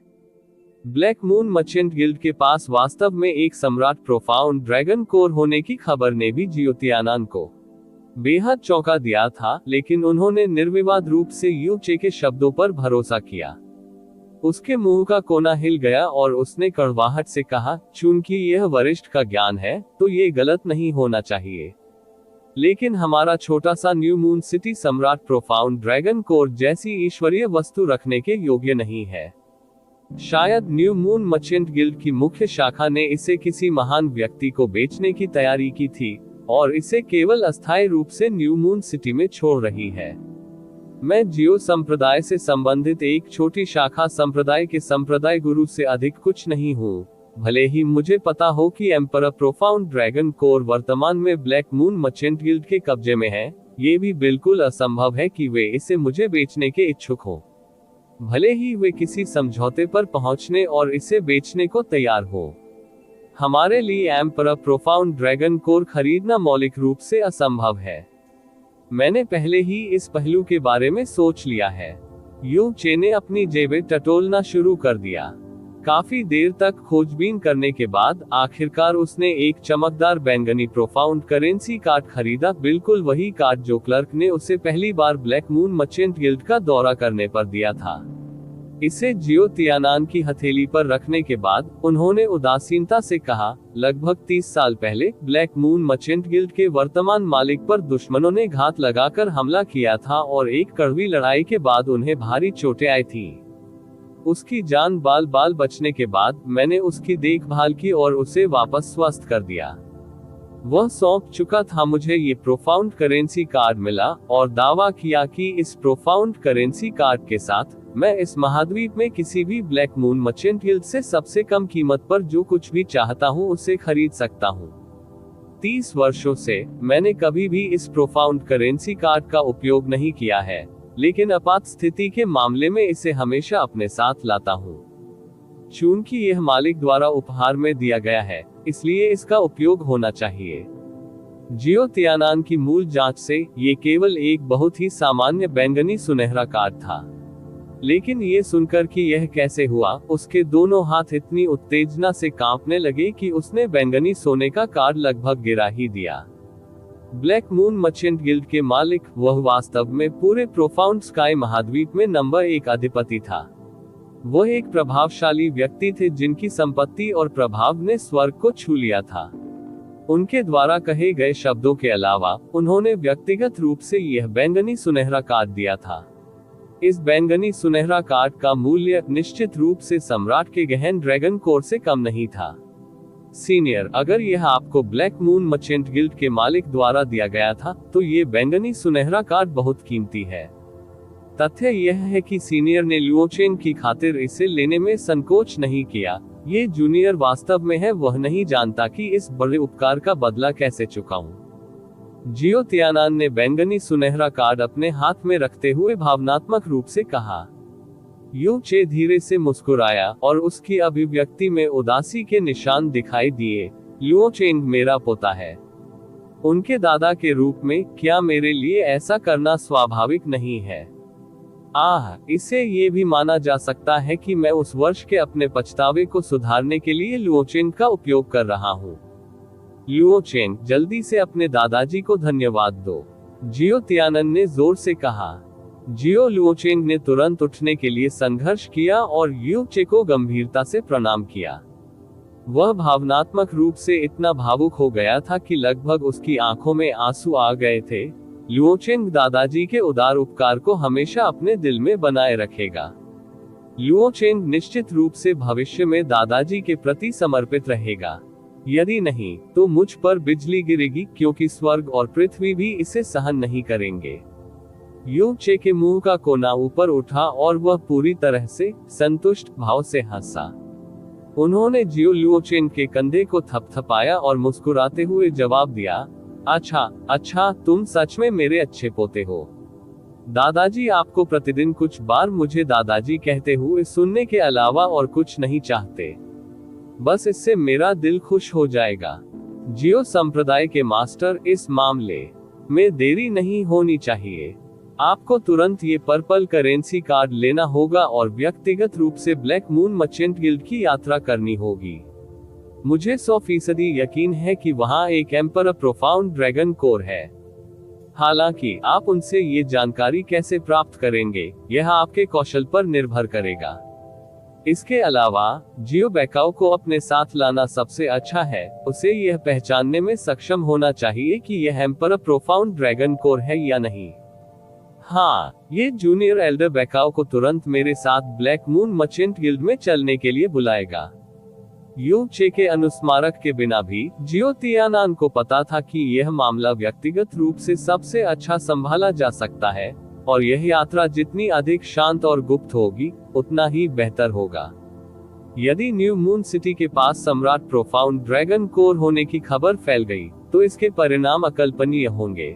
ब्लैक मून मर्चेंट गिल्ड के पास वास्तव में एक सम्राट प्रोफाउंड ड्रैगन कोर होने की खबर ने भी जियो तियानन को बेहद चौंका दिया था, लेकिन उन्होंने निर्विवाद रूप से यू चे के शब्दों पर भरोसा किया। उसके मुंह का कोना हिल गया और उसने कड़वाहट से कहा, चूंकि यह वरिष्ठ का ज्ञान है, तो ये गलत नहीं होना चाहिए। लेकिन हमारा छोटा सा न्यू मून सिटी सम्राट प्रोफाउंड ड्रैगन कोर जैसी ईश्वरीय वस्तु रखने के योग्य नहीं है। शायद न्यू मून मर्चेंट गिल्ड की मुख्य शाखा ने इसे किसी महान व्यक्ति को बेचने की तैयारी की थी, और इसे केवल अस्थायी रूप से न्यू मून सिटी में छोड़ रही है। मैं जियो संप्रदाय से संबंधित एक छोटी शाखा संप्रदाय के संप्रदाय गुरु से अधिक कुछ नहीं हूँ। भले ही मुझे पता हो कि एम्परर प्रोफाउंड ड्रैगन कोर वर्तमान में ब्लैक मून मर्चेंट गिल्ड के कब्जे में है, ये भी बिल्कुल असंभव है कि वे इसे मुझे बेचने के इच्छुक हों। भले ही वे किसी समझौते पर पहुंचने और इसे बेचने को तैयार हो। हमारे लिए एम्परर प्रोफाउंड ड्रैगन कोर खरीदना मौलिक रूप से असंभव है। मैंने पहले ही इस पहलू के बारे में सोच लिया है। यू चे ने अपनी जेबें टटोलना शुरू कर दिया। काफी देर तक खोजबीन करने के बाद आखिरकार उसने एक चमकदार बैंगनी प्रोफाउंड करेंसी कार्ड खरीदा, बिल्कुल वही कार्ड जो क्लर्क ने उसे पहली बार ब्लैक मून मर्चेंट गिल्ड का दौरा करने पर दिया था। इसे जियो तियानान की हथेली पर रखने के बाद उन्होंने उदासीनता से कहा, लगभग 30 साल पहले ब्लैक मून मर्चेंट गिल्ड के वर्तमान मालिक पर दुश्मनों ने घात लगाकर हमला किया था और एक कड़वी लड़ाई के बाद उन्हें भारी चोटें आई थी। उसकी जान बाल बाल बचने के बाद मैंने उसकी देखभाल की और उसे वापस स्वस्थ कर दिया। वह सौंप चुका था। मुझे ये प्रोफाउंड करेंसी कार्ड मिला और दावा किया कि इस प्रोफाउंड करेंसी कार्ड के साथ मैं इस महाद्वीप में किसी भी ब्लैक मून मर्चेंट गिल्ड से सबसे कम कीमत पर जो कुछ भी चाहता हूं उसे खरीद सकता हूं। 30 वर्षों से मैंने कभी भी इस प्रोफाउंड करेंसी कार्ड का उपयोग नहीं किया है, लेकिन आपात स्थिति के मामले में इसे हमेशा अपने साथ लाता हूं। चूंकि यह मालिक द्वारा उपहार में दिया गया है, इसलिए इसका उपयोग होना चाहिए। जियो तियानान की मूल जांच से ये केवल एक बहुत ही सामान्य बैंगनी सुनहरा कार्ड था, लेकिन ये सुनकर कि यह कैसे हुआ, उसके दोनों हाथ इतनी उत्तेजना से कांपने लगे कि उसने बैंगनी सोने का कार्ड लगभग गिरा ही दिया। ब्लैक मून मर्चेंट गिल्ड के मालिक, वह वास्तव में पूरे प्रोफाउंड स्काई महाद्वीप में नंबर 1 अधिपति था। वह एक प्रभावशाली व्यक्ति थे जिनकी संपत्ति और प्रभाव ने स्वर्ग को छू लिया था। उनके द्वारा कहे गए शब्दों के अलावा उन्होंने व्यक्तिगत रूप से यह बैंगनी सुनहरा कार्ड दिया था। इस बैंगनी सुनहरा कार्ड का मूल्य निश्चित रूप से सम्राट के गहन ड्रैगन कोर से कम नहीं था। सीनियर, अगर यह आपको ब्लैक मून मर्चेंट गिल्ड के मालिक द्वारा दिया गया था, तो ये बैंगनी सुनहरा कार्ड बहुत कीमती है। तथ्य यह है कि सीनियर ने लुओचेन की खातिर इसे लेने में संकोच नहीं किया। ये जूनियर वास्तव में है, वह नहीं जानता कि इस बड़े उपकार का बदला कैसे चुकाऊं। जियो तियानान ने बैंगनी सुनहरा कार्ड अपने हाथ में रखते हुए भावनात्मक रूप से कहा। यू चे धीरे से मुस्कुराया और उसकी अभिव्यक्ति में उदासी के निशान दिखाई दिए। लुओचेन मेरा पोता है। उनके दादा के रूप में क्या मेरे लिए ऐसा करना स्वाभाविक नहीं है? इसे ये भी माना जा सकता है कि मैं उस वर्ष के अपने पछतावे को सुधारने के लिए लुओचेन का उपयोग कर रहा हूँ। लुओचेन, जल्दी से अपने दादाजी को धन्यवाद दो, जियो तियानन ने जोर से कहा। जियो लुओचेन ने तुरंत उठने के लिए संघर्ष किया और यू चे को गंभीरता से प्रणाम किया। वह भावनात्मक रूप से इतना भावुक हो गया था कि लगभग उसकी आंखों में आंसू आ गए थे। लुओचेन दादाजी के उदार उपकार को हमेशा अपने दिल में बनाए रखेगा। लुओचेन निश्चित रूप से भविष्य में दादाजी के प्रति समर्पित रहेगा। यदि नहीं, तो मुझ पर बिजली गिरेगी, क्योंकि स्वर्ग और पृथ्वी भी इसे सहन नहीं करेंगे। यू चे के मुंह का कोना ऊपर उठा और वह पूरी तरह से संतुष्ट भाव से हंसा। उन्होंने जियो लुओचेन के कंधे को थपथपाया और मुस्कुराते हुए जवाब दिया, अच्छा, तुम सच में मेरे अच्छे पोते हो। दादाजी आपको प्रतिदिन कुछ बार मुझे दादाजी कहते हुए सुनने के अलावा और कुछ नहीं चाहते। बस इससे मेरा दिल खुश हो जाएगा। जियो संप्रदाय के मास्टर, इस मामले में देरी नहीं होनी चाहिए। आपको तुरंत ये पर्पल करेंसी कार्ड लेना होगा और व्यक्तिगत रूप से ब्लैक मून मर्चेंट गिल्ड की यात्रा करनी होगी। मुझे 100% यकीन है कि वहां एक एम्परर प्रोफाउंड ड्रैगन कोर है। हालांकि आप उनसे ये जानकारी कैसे प्राप्त करेंगे, यह आपके कौशल पर निर्भर करेगा। इसके अलावा जियो बैकाओ को अपने साथ लाना सबसे अच्छा है। उसे यह पहचानने में सक्षम होना चाहिए कि यह एम्परर प्रोफाउंड ड्रैगन कोर है या नहीं। ये जूनियर एल्डर बैकाओ को तुरंत मेरे साथ ब्लैक मून मर्चेंट गिल्ड में चलने के लिए बुलाएगा। यू चे के अनुस्मारक के बिना भी जियो तियानान को पता था कि यह मामला व्यक्तिगत रूप से सबसे अच्छा संभाला जा सकता है और यह यात्रा जितनी अधिक शांत और गुप्त होगी उतना ही बेहतर होगा। यदि न्यू मून सिटी के पास सम्राट प्रोफाउंड ड्रैगन कोर होने की खबर फैल गई तो इसके परिणाम अकल्पनीय होंगे।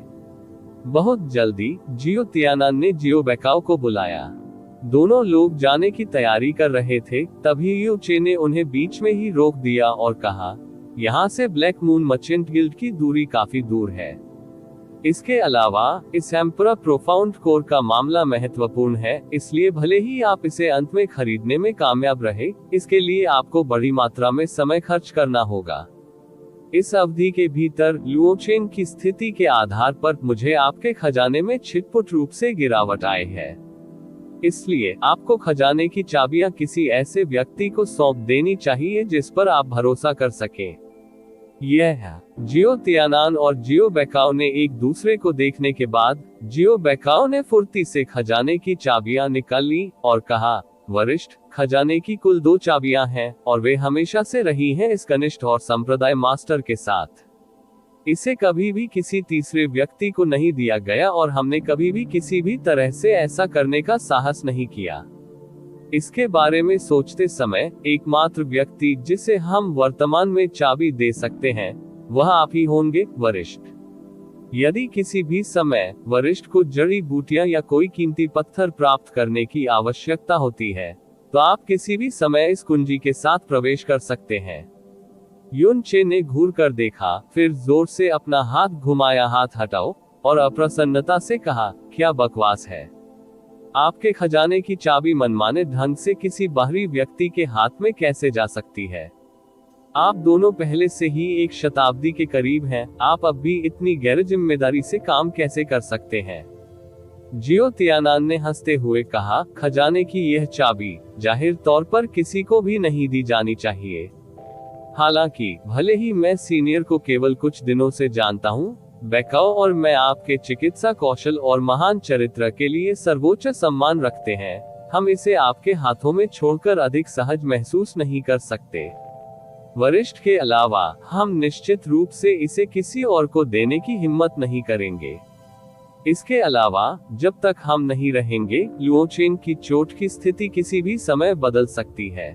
बहुत जल्दी जियो तियानान ने जियो बेकाओ को बुलाया। दोनों लोग जाने की तैयारी कर रहे थे, तभी यू चे ने उन्हें बीच में ही रोक दिया और कहा, यहाँ से ब्लैक मून मर्चेंट गिल्ड की दूरी काफी दूर है। इसके अलावा इस एम्परर प्रोफाउंड कोर का मामला महत्वपूर्ण है, इसलिए भले ही आप इसे अंत में खरीदने में कामयाब रहे, इसके लिए आपको बड़ी मात्रा में समय खर्च करना होगा। इस अवधि के भीतर लुओचेन की स्थिति के आधार पर मुझे आपके खजाने में छिटपुट रूप से गिरावट आई है। इसलिए आपको खजाने की चाबियां किसी ऐसे व्यक्ति को सौंप देनी चाहिए जिस पर आप भरोसा कर सकें। यह है। जियो तियानान और जियो बेकाओ ने एक दूसरे को देखने के बाद जियो बेकाओ ने फुर्ती से खजाने की चाबियां निकाली और कहा, वरिष्ठ, खजाने की कुल 2 चाबियां हैं और वे हमेशा से रही हैं इस कनिष्ठ और संप्रदाय मास्टर के साथ। इसे कभी भी किसी तीसरे व्यक्ति को नहीं दिया गया और हमने कभी भी किसी भी तरह से ऐसा करने का साहस नहीं किया। इसके बारे में सोचते समय एकमात्र व्यक्ति जिसे हम वर्तमान में चाबी दे सकते हैं वह आप ही होंगे, वरिष्ठ। यदि किसी भी समय वरिष्ठ को जड़ी बूटियां या कोई कीमती पत्थर प्राप्त करने की आवश्यकता होती है तो आप किसी भी समय इस कुंजी के साथ प्रवेश कर सकते हैं। युन चे ने घूर कर देखा, फिर जोर से अपना हाथ घुमाया, हाथ हटाओ, और अप्रसन्नता से कहा, क्या बकवास है। आपके खजाने की चाबी मनमाने ढंग से किसी बाहरी व्यक्ति के हाथ में कैसे जा सकती है। आप दोनों पहले से ही 1 शताब्दी के करीब हैं, आप अब भी इतनी गैर जिम्मेदारी से काम कैसे कर सकते हैं। जियो तियानान ने हंसते हुए कहा, खजाने की यह चाबी जाहिर तौर पर किसी को भी नहीं दी जानी चाहिए। हालांकि भले ही मैं सीनियर को केवल कुछ दिनों से जानता हूं, बेकाओ और मैं आपके चिकित्सा कौशल और महान चरित्र के लिए सर्वोच्च सम्मान रखते हैं, हम इसे आपके हाथों में छोड़कर अधिक सहज महसूस नहीं कर सकते। वरिष्ठ के अलावा हम निश्चित रूप से इसे किसी और को देने की हिम्मत नहीं करेंगे। इसके अलावा जब तक हम नहीं रहेंगे, लुओचेन की चोट की स्थिति किसी भी समय बदल सकती है।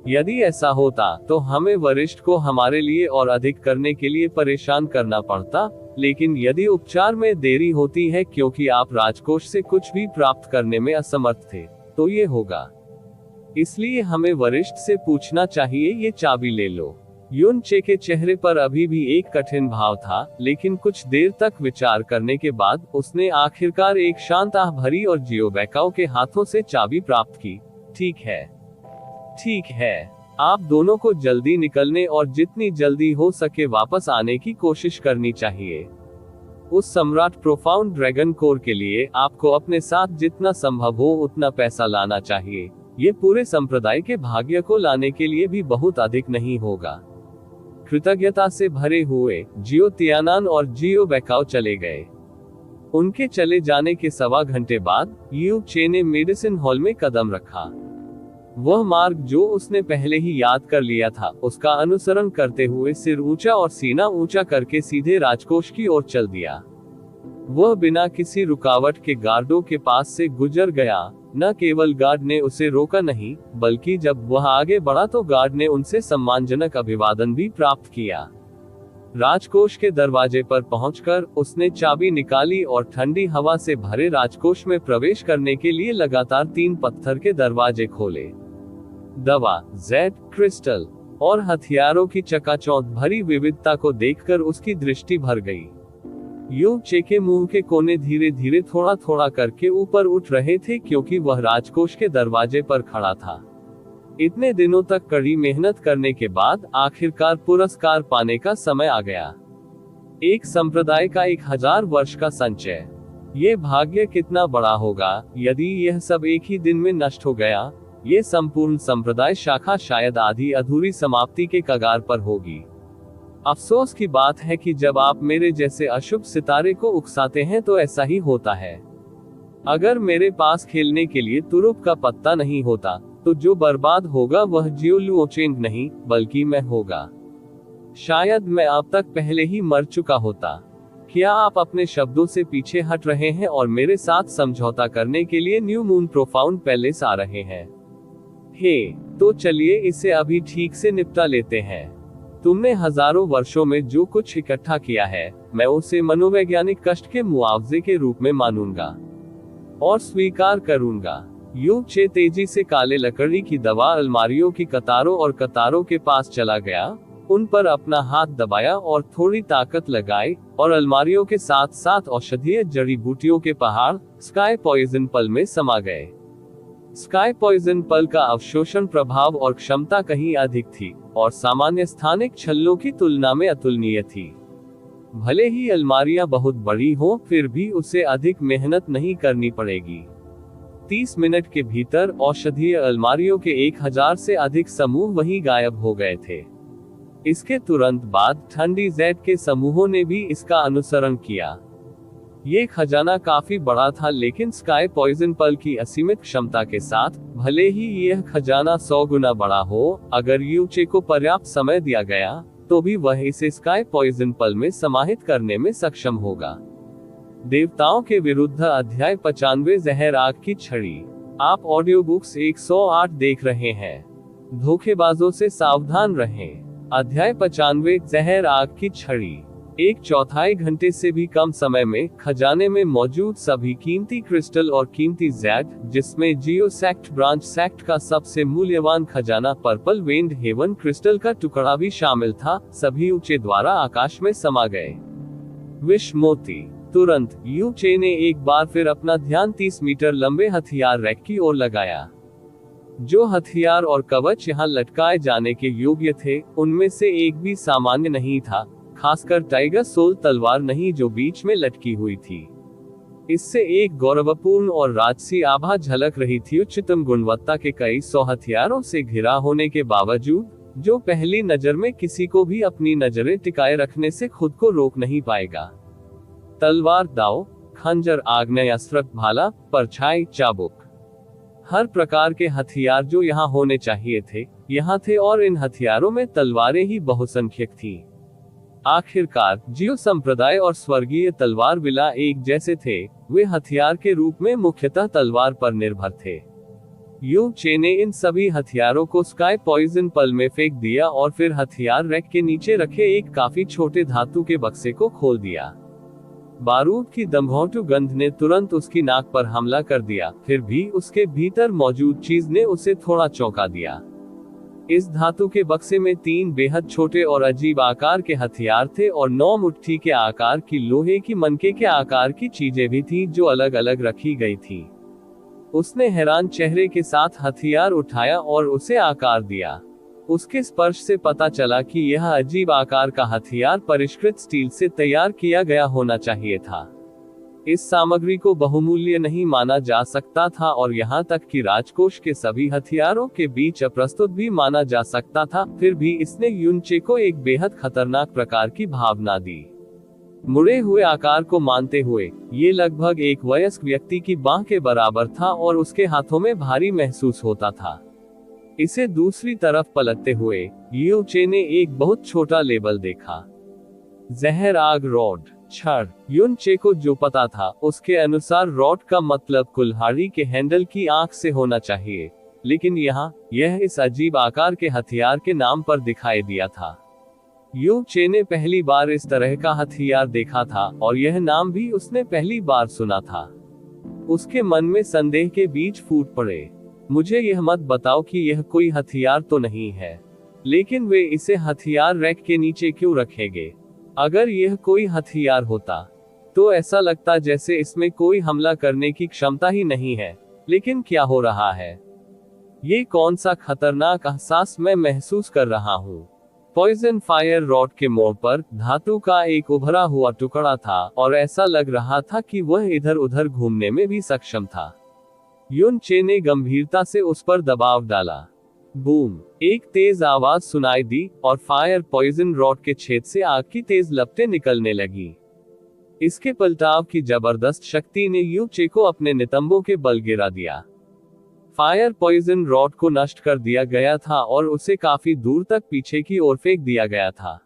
यदि ऐसा होता तो हमें वरिष्ठ को हमारे लिए और अधिक करने के लिए परेशान करना पड़ता, लेकिन यदि उपचार में देरी होती है क्योंकि आप राजकोष से कुछ भी प्राप्त करने में असमर्थ थे, तो ये होगा। इसलिए हमें वरिष्ठ से पूछना चाहिए, ये चाबी ले लो। युन चे के चेहरे पर अभी भी एक कठिन भाव था, लेकिन कुछ देर तक विचार करने के बाद उसने आखिरकार एक शांत आह भरी और जियो बेकाओ के हाथों से चाबी प्राप्त की। ठीक है, ठीक है, आप दोनों को जल्दी निकलने और जितनी जल्दी हो सके वापस आने की कोशिश करनी चाहिए। उस सम्राट प्रोफाउंड ड्रैगन कोर के लिए आपको अपने साथ जितना संभव हो उतना पैसा लाना चाहिए। ये पूरे संप्रदाय के भाग्य को लाने के लिए भी बहुत अधिक नहीं होगा। कृतज्ञता से भरे हुए जियो तियानान और जियो बेकाओ चले गए। उनके चले जाने के 1.25 घंटे बाद यू चे ने मेडिसिन हॉल में कदम रखा। वह मार्ग जो उसने पहले ही याद कर लिया था, उसका अनुसरण करते हुए सिर ऊंचा और सीना ऊंचा करके सीधे राजकोष की ओर चल दिया। वह बिना किसी रुकावट के गार्डों के पास से गुजर गया। न केवल गार्ड ने उसे रोका नहीं, बल्कि जब वह आगे बढ़ा तो गार्ड ने उनसे सम्मानजनक अभिवादन भी प्राप्त किया। राजकोष के दरवाजे पर पहुंचकर उसने चाबी निकाली और ठंडी हवा से भरे राजकोष में प्रवेश करने के लिए लगातार 3 पत्थर के दरवाजे खोले। दवा, जेड, क्रिस्टल और हथियारों की चकाचौंध भरी विविधता को देखकर उसकी दृष्टि भर गई। यू चे के मुंह के कोने धीरे धीरे थोड़ा थोड़ा करके ऊपर उठ रहे थे क्योंकि वह राजकोष के दरवाजे पर खड़ा था। इतने दिनों तक कड़ी मेहनत करने के बाद आखिरकार पुरस्कार पाने का समय आ गया। एक संप्रदाय का 1000 वर्ष का संचय। ये भाग्य कितना बड़ा होगा यदि यह सब एक ही दिन में नष्ट हो गया। ये संपूर्ण संप्रदाय शाखा शायद आधी अधूरी समाप्ति के कगार पर होगी। अफसोस की बात है कि जब आप मेरे जैसे अशुभ सितारे को उकसाते हैं तो ऐसा ही होता है। अगर मेरे पास खेलने के लिए तुरुप का पत्ता नहीं होता तो जो बर्बाद होगा वह जियो लुओचेंग नहीं बल्कि मैं होगा। शायद मैं अब तक पहले ही मर चुका होता। क्या आप अपने शब्दों से पीछे हट रहे हैं और मेरे साथ समझौता करने के लिए न्यू मून प्रोफाउंड पैलेस आ रहे हैं? हे, तो चलिए इसे अभी ठीक से निपटा लेते हैं। तुमने हजारों वर्षों में जो कुछ इकट्ठा किया है, मैं उसे मनोवैज्ञानिक कष्ट के मुआवजे के रूप में मानूंगा और स्वीकार करूंगा। यू चे तेजी से काले लकड़ी की दवा अलमारियों की कतारों और कतारों के पास चला गया, उन पर अपना हाथ दबाया और थोड़ी ताकत लगाई, और अलमारियों के साथ साथ औषधीय जड़ी बूटियों के पहाड़ स्काई पॉइजन पल में समा गए। स्काई पॉइजन पल का अवशोषण प्रभाव और क्षमता कहीं अधिक थी, और सामान्य स्थानिक छल्लों की तुलना में अतुलनीय थी। भले ही अलमारियां बहुत बड़ी हों, फिर भी उसे अधिक मेहनत नहीं करनी पड़ेगी। 30 मिनट के भीतर औषधीय अलमारियों के 1000 से अधिक समूह वहीं गायब हो गए थे। इसके तुरंत बाद ठंडी जेट के समूहों ने भी इसका अनुसरण किया। ये खजाना काफी बड़ा था, लेकिन स्काई पॉइजन पल की असीमित क्षमता के साथ, भले ही यह खजाना 100 गुना बड़ा हो, अगर यूचे को पर्याप्त समय दिया गया, तो भी वह इसे स्काई पॉइजन पल में समाहित करने में सक्षम होगा। देवताओं के विरुद्ध अध्याय 95 जहर आग की छड़ी। आप ऑडियो बुक्स 108 देख रहे हैं। धोखेबाजों से सावधान रहें। अध्याय 95 जहर आग की छड़ी। 1/4 घंटे से भी कम समय में खजाने में मौजूद सभी कीमती क्रिस्टल और कीमती जेड, जिसमें जियो सेक्ट ब्रांच सेक्ट का सबसे मूल्यवान खजाना पर्पल वेंड हेवन क्रिस्टल का टुकड़ा भी शामिल था, सभी ऊंचे द्वारा आकाश में समा गए। विश मोती। तुरंत यू चे ने एक बार फिर अपना ध्यान 30 मीटर लंबे हथियार रैक की ओर लगाया। जो हथियार और कवच यहाँ लटकाए जाने के योग्य थे, उनमें से एक भी सामान्य नहीं था, खासकर टाइगर सोल तलवार नहीं जो बीच में लटकी हुई थी। इससे एक गौरवपूर्ण और राजसी आभा झलक रही थी। उच्चतम गुणवत्ता के कई 100 हथियारों से घिरा होने के बावजूद, जो पहली नजर में किसी को भी अपनी नजरें टिकाए रखने से खुद को रोक नहीं पाएगा। तलवार, दाव, खंजर, आग्नेयास्त्र, भाला, परछाई, चाबुक, हर प्रकार के हथियार जो यहाँ होने चाहिए थे, यहाँ थे, और इन हथियारों में तलवारें ही बहुसंख्यक थी। आखिरकार जियो संप्रदाय और स्वर्गीय तलवार विला एक जैसे थे, वे हथियार के रूप में मुख्यतः तलवार पर निर्भर थे। यू चे ने इन सभी हथियारों को स्काई पॉइजन पल में फेंक दिया और फिर हथियार रैक के नीचे रखे एक काफी छोटे धातु के बक्से को खोल दिया। बारूद की दमघोंटू गंध ने तुरंत उसकी नाक पर हमला कर दिया, फिर भी उसके भीतर मौजूद चीज ने उसे थोड़ा चौंका दिया। इस धातु के बक्से में 3 बेहद छोटे और अजीब आकार के हथियार थे, और 9 मुट्ठी के आकार की लोहे की मनके के आकार की चीजें भी थीं जो अलग अलग रखी गई थी। उसने हैरान चेहरे के साथ हथियार उठाया और उसे आकार दिया। उसके स्पर्श से पता चला कि यह अजीब आकार का हथियार परिष्कृत स्टील से तैयार किया गया होना चाहिए था। इस सामग्री को बहुमूल्य नहीं माना जा सकता था, और यहाँ तक कि राजकोष के सभी हथियारों के बीच अप्रस्तुत भी माना जा सकता था। फिर भी इसने युनचे को एक बेहद खतरनाक प्रकार की भावना दी। मुड़े हुए आकार को मानते हुए, ये लगभग एक वयस्क व्यक्ति की बाह के बराबर था और उसके हाथों में भारी महसूस होता था। इसे दूसरी तरफ पलटते हुए यू चे ने एक बहुत छोटा लेबल देखा, जहर आग रॉड छड़। युन चे को जो पता था, उसके अनुसार रॉड का मतलब कुल्हाड़ी के हैंडल की आंख से होना चाहिए, लेकिन यहाँ यह इस अजीब आकार के हथियार के नाम पर दिखाई दिया था। यू चे ने पहली बार इस तरह का हथियार देखा था, और यह नाम भी उसने पहली बार सुना था। उसके मन में संदेह के बीज फूट पड़े। मुझे यह मत बताओ कि यह कोई हथियार तो नहीं है, लेकिन वे इसे हथियार रैक के नीचे क्यों रखेंगे? अगर यह कोई हथियार होता, तो ऐसा लगता जैसे इसमें कोई हमला करने की क्षमता ही नहीं है। लेकिन क्या हो रहा है? ये कौन सा खतरनाक एहसास मैं महसूस कर रहा हूँ? पॉइजन फायर रॉड के मोड़ पर धातु का एक उभरा हुआ टुकड़ा था, और ऐसा लग रहा था कि वह इधर उधर घूमने में भी सक्षम था। युन चे ने गंभीरता से उस पर दबाव डाला। बूम! एक तेज आवाज सुनाई दी, और फायर पॉइजन रॉड के छेद से आग की तेज लपटें निकलने लगी। इसके पलटाव की जबरदस्त शक्ति ने यू चे को अपने नितंबों के बल गिरा दिया। फायर पॉइजन रॉड को नष्ट कर दिया गया था और उसे काफी दूर तक पीछे की ओर फेंक दिया गया था।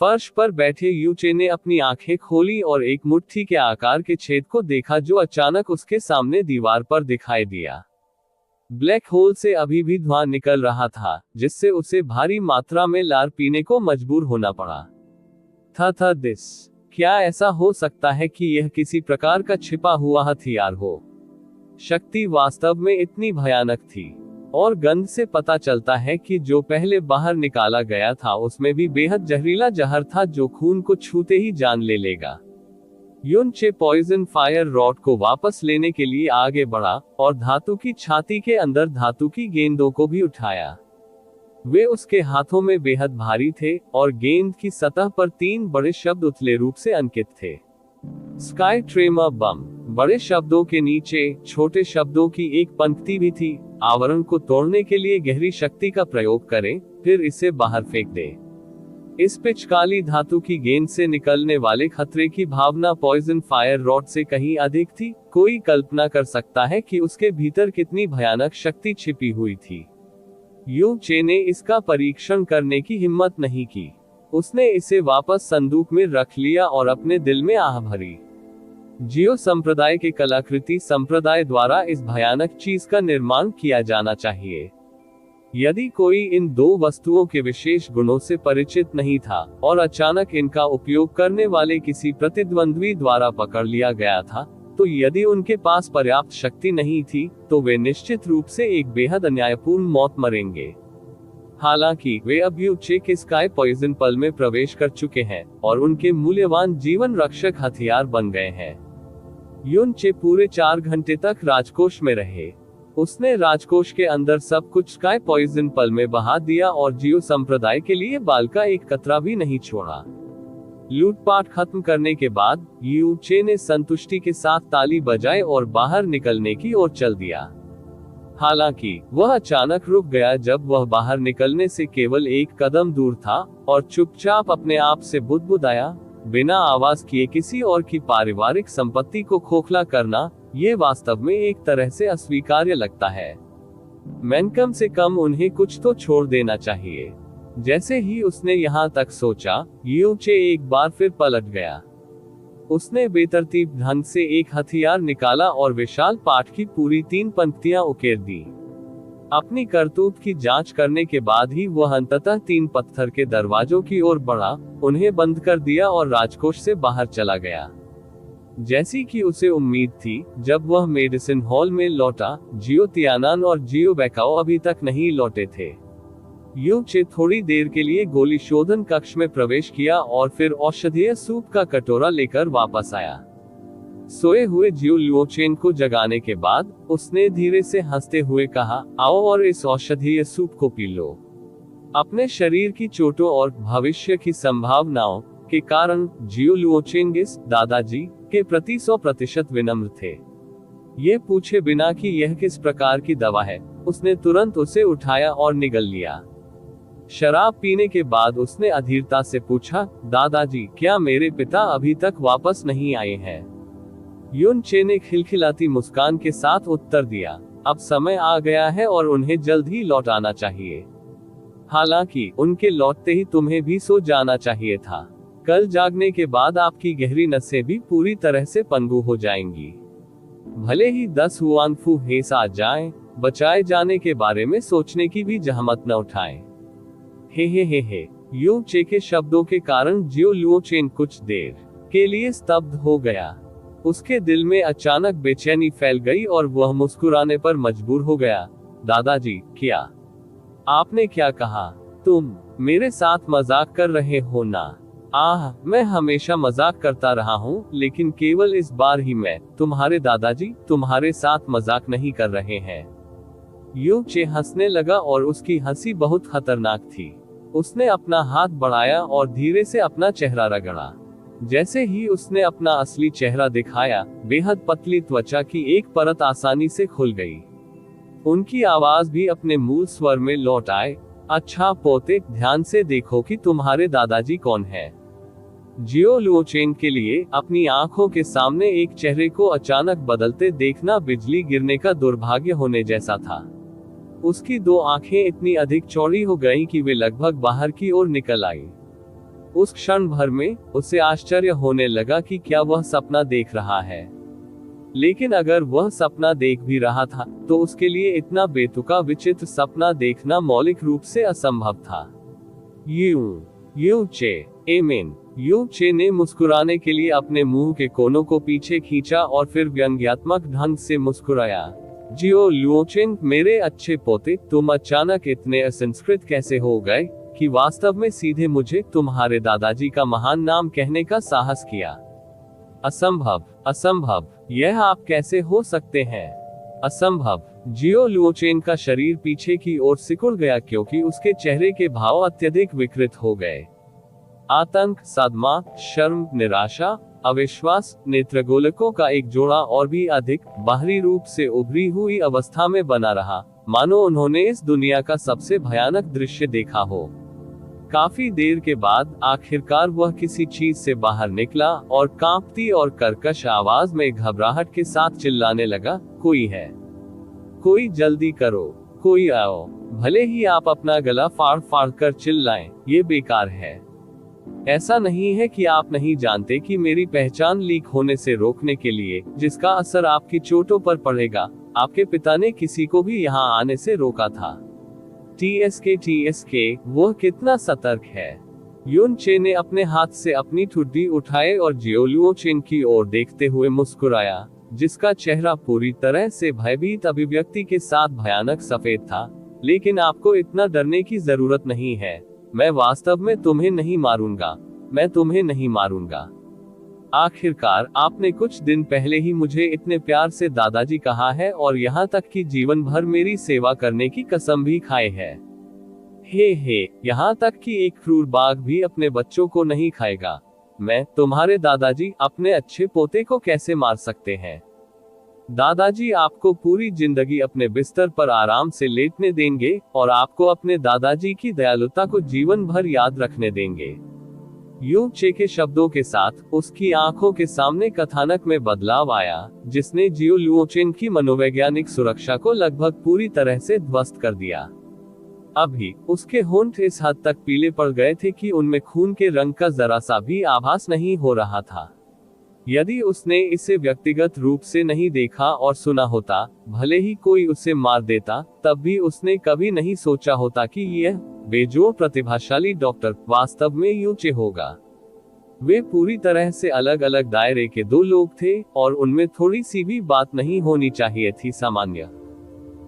फर्श पर बैठे यूचे ने अपनी आंखें खोली और एक मुट्ठी के आकार के छेद को देखा जो अचानक उसके सामने दीवार पर दिखाई दिया। ब्लैक होल से अभी भी धुआं निकल रहा था, जिससे उसे भारी मात्रा में लार पीने को मजबूर होना पड़ा था दिस। क्या ऐसा हो सकता है कि यह किसी प्रकार का छिपा हुआ हथियार हो? शक्ति वास्तव में इतनी भयानक थी, और गंध से पता चलता है कि जो पहले बाहर निकाला गया था उसमें भी बेहद जहरीला जहर था जो खून को छूते ही जान ले लेगा। युनचे पॉइजन फायर रॉड को वापस लेने के लिए आगे बढ़ा और धातु की छाती के अंदर धातु की गेंदों को भी उठाया। वे उसके हाथों में बेहद भारी थे और गेंद की सतह पर 3 बड़े शब्द उथले रूप से अंकित थे। स्काई ट्रेमर बम। बड़े शब्दों के नीचे छोटे शब्दों की एक पंक्ति भी थी, आवरण को तोड़ने के लिए गहरी शक्ति का प्रयोग करें, फिर इसे बाहर फेंक दें। इस पिच काली धातु की गेंद से निकलने वाले खतरे की भावना पॉइजन फायर रॉड से कहीं अधिक थी। कोई कल्पना कर सकता है कि उसके भीतर कितनी भयानक शक्ति छिपी हुई थी। यू चे ने इसका परीक्षण करने की हिम्मत नहीं की। उसने इसे वापस संदूक में रख लिया और अपने दिल में आह भरी। जियो संप्रदाय के कलाकृति संप्रदाय द्वारा इस भयानक चीज का निर्माण किया जाना चाहिए। यदि कोई इन 2 वस्तुओं के विशेष गुणों से परिचित नहीं था और अचानक इनका उपयोग करने वाले किसी प्रतिद्वंद्वी द्वारा पकड़ लिया गया था, तो यदि उनके पास पर्याप्त शक्ति नहीं थी, तो वे निश्चित रूप से एक बेहद अन्यायपूर्ण मौत मरेंगे। हालांकि वे अब यूचे के स्काई पॉइजन पल में प्रवेश कर चुके हैं और उनके मूल्यवान जीवन रक्षक हथियार बन गए हैं। युनचे पूरे 4 घंटे तक राजकोष में रहे। उसने राजकोष के अंदर सब कुछ स्काई पॉइजन पल में बहा दिया और जियो संप्रदाय के लिए बाल का एक कतरा भी नहीं छोड़ा। लूटपाट खत्म करने के बाद यूचे ने संतुष्टि के साथ ताली बजाई और बाहर निकलने की ओर चल दिया। हालांकि वह अचानक रुक गया जब वह बाहर निकलने से केवल 1 कदम दूर था और चुपचाप अपने आप से बुदबुदाया, बिना आवाज किए किसी और की पारिवारिक संपत्ति को खोखला करना, ये वास्तव में एक तरह से अस्वीकार्य लगता है। मैं कम से कम उन्हें कुछ तो छोड़ देना चाहिए। जैसे ही उसने यहाँ तक सोचा, यूचे एक बार फिर पलट गया। उसने बेतरतीब ढंग से एक हथियार निकाला और विशाल पाठ की पूरी 3 पंक्तियां उकेर दी। अपनी करतूत की जांच करने के बाद ही वह अंततः 3 पत्थर के दरवाजों की ओर बढ़ा, उन्हें बंद कर दिया और राजकोष से बाहर चला गया। जैसी कि उसे उम्मीद थी, जब वह मेडिसिन हॉल में लौटा, जियो तियानान और जियो बैकाओ अभी तक नहीं लौटे थे। यूचे थोड़ी देर के लिए गोली शोधन कक्ष में प्रवेश किया और फिर औषधीय सूप का कटोरा लेकर वापस आया। सोए हुए जियो लुओचेन को जगाने के बाद उसने धीरे से हंसते हुए कहा, आओ और इस औषधीय सूप को पी लो। अपने शरीर की चोटों और भविष्य की संभावनाओं के कारण जियो लुओचेंगिस दादाजी के प्रति 100% विनम्र थे। ये पूछे बिना कि यह किस प्रकार की दवा है, उसने तुरंत उसे उठाया और निगल लिया। शराब पीने के बाद उसने अधीरता से पूछा, दादाजी, क्या मेरे पिता अभी तक वापस नहीं आए हैं? युनचे ने खिलखिलाती मुस्कान के साथ उत्तर दिया, अब समय आ गया है और उन्हें जल्द ही लौट आना चाहिए। हालांकि उनके लौटते ही तुम्हें भी सो जाना चाहिए था। कल जागने के बाद आपकी गहरी नसें भी पूरी तरह से पनगु हो जाएंगी। भले ही 10 हुआनफू हेस आ जाएं, बचाए जाने के बारे में सोचने की भी जहमत न उठाएं। हे। यूचे के शब्दों के कारण जियो लुओचेन कुछ देर के लिए स्तब्ध हो गया। उसके दिल में अचानक बेचैनी फैल गई और वह मुस्कुराने पर मजबूर हो गया। दादाजी, क्या आपने क्या कहा? तुम मेरे साथ मजाक कर रहे हो ना? मैं हमेशा मजाक करता रहा हूँ, लेकिन केवल इस बार ही मैं, तुम्हारे दादाजी, तुम्हारे साथ मजाक नहीं कर रहे हैं। यूचे हंसने लगा और उसकी हंसी बहुत खतरनाक थी। उसने अपना हाथ बढ़ाया और धीरे से अपना चेहरा रगड़ा। जैसे ही उसने अपना असली चेहरा दिखाया, बेहद पतली त्वचा की एक परत आसानी से खुल गई। उनकी आवाज भी अपने मूल स्वर में लौट आए, अच्छा पोते, ध्यान से देखो कि तुम्हारे दादाजी कौन है। जियो लुओचेन के लिए अपनी आंखों के सामने एक चेहरे को अचानक बदलते देखना बिजली गिरने का दुर्भाग्य होने जैसा था। उसकी 2 आंखें इतनी अधिक चौड़ी हो गईं कि वे लगभग बाहर की ओर निकल आईं। उस क्षण भर में उसे आश्चर्य होने लगा कि क्या वह सपना देख रहा है। लेकिन अगर वह सपना देख भी रहा था तो उसके लिए इतना बेतुका विचित्र सपना देखना मौलिक रूप से असंभव था। यू चे एमेन। यू चे ने मुस्कुराने के लिए अपने मुंह के कोनों को पीछे खींचा और फिर व्यंग्यात्मक ढंग से मुस्कुराया। जियो लुओचेन, मेरे अच्छे पोते, तुम अचानक इतने असंस्कृत कैसे हो गए कि वास्तव में सीधे मुझे तुम्हारे दादाजी का महान नाम कहने का साहस किया। असंभव, असंभव, यह आप कैसे हो सकते हैं? असंभव। जियो लुओचेन का शरीर पीछे की ओर सिकुड़ गया क्योंकि उसके चेहरे के भाव अत्यधिक विकृत हो गए। आतंक, सदमा, शर्म, निराशा, अविश्वास, नेत्रगोलकों का एक जोड़ा और भी अधिक बाहरी रूप से उभरी हुई अवस्था में बना रहा, मानो उन्होंने इस दुनिया का सबसे भयानक दृश्य देखा हो। काफी देर के बाद आखिरकार वह किसी चीज से बाहर निकला और कांपती और कर्कश आवाज में घबराहट के साथ चिल्लाने लगा, कोई है, कोई जल्दी करो, कोई आओ। भले ही आप अपना गला फाड़ फाड़ कर चिल्लाएं, ये बेकार है। ऐसा नहीं है कि आप नहीं जानते कि मेरी पहचान लीक होने से रोकने के लिए, जिसका असर आपकी चोटों पर पड़ेगा, आपके पिता ने किसी को भी यहाँ आने से रोका था। TSK, वह कितना सतर्क है। युन चे ने अपने हाथ से अपनी ठुड्डी उठाए और जियो लुओचेन की ओर देखते हुए मुस्कुराया, जिसका चेहरा पूरी तरह से भयभीत अभिव्यक्ति के साथ भयानक सफेद था। लेकिन आपको इतना डरने की जरूरत नहीं है। मैं वास्तव में तुम्हें नहीं मारूंगा, मैं तुम्हें नहीं मारूंगा। आखिरकार आपने कुछ दिन पहले ही मुझे इतने प्यार से दादाजी कहा है और यहाँ तक कि जीवन भर मेरी सेवा करने की कसम भी खाए है। हे, यहाँ तक कि एक क्रूर बाघ भी अपने बच्चों को नहीं खाएगा। मैं, तुम्हारे दादाजी, अपने अच्छे पोते को कैसे मार सकते हैं? दादाजी आपको पूरी जिंदगी अपने बिस्तर पर आराम से लेटने देंगे और आपको अपने दादाजी की दयालुता को जीवन भर याद रखने देंगे। यू चे के शब्दों के साथ उसकी आंखों के सामने कथानक में बदलाव आया, जिसने जियो लुओचेन की मनोवैज्ञानिक सुरक्षा को लगभग पूरी तरह से ध्वस्त कर दिया। अभी उसके होंठ इस हद तक पीले पड़ गए थे कि उनमें खून के रंग का जरा सा भी आभास नहीं हो रहा था। यदि उसने इसे व्यक्तिगत रूप से नहीं देखा और सुना होता, भले ही कोई उसे मार देता, तब भी उसने कभी नहीं सोचा होता कि यह बेजोड़ प्रतिभाशाली डॉक्टर वास्तव में यू चे होगा। वे पूरी तरह से अलग अलग दायरे के दो लोग थे और उनमें थोड़ी सी भी बात नहीं होनी चाहिए थी सामान्य।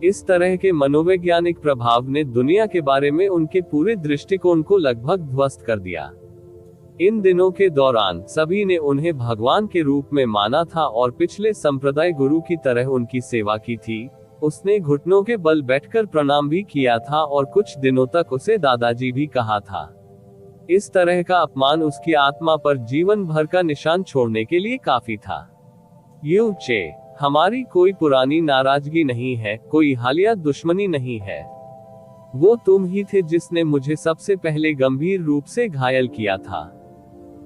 इस तरह के मनोवैज्ञानिक प्रभाव ने दुनिया के बारे में उनके पूरे दृष्टिकोण को लगभग ध्वस्त कर दिया। इन दिनों के दौरान सभी ने उन्हें भगवान के रूप में माना था और पिछले संप्रदाय गुरु की तरह उनकी सेवा की थी। उसने घुटनों के बल बैठकर प्रणाम भी किया था और कुछ दिनों तक उसे दादाजी भी कहा था। इस तरह का अपमान उसकी आत्मा पर जीवन भर का निशान छोड़ने के लिए काफी था। यू चे, हमारी कोई पुरानी नाराजगी नहीं है, कोई हालिया दुश्मनी नहीं है। वो तुम ही थे जिसने मुझे सबसे पहले गंभीर रूप से घायल किया था।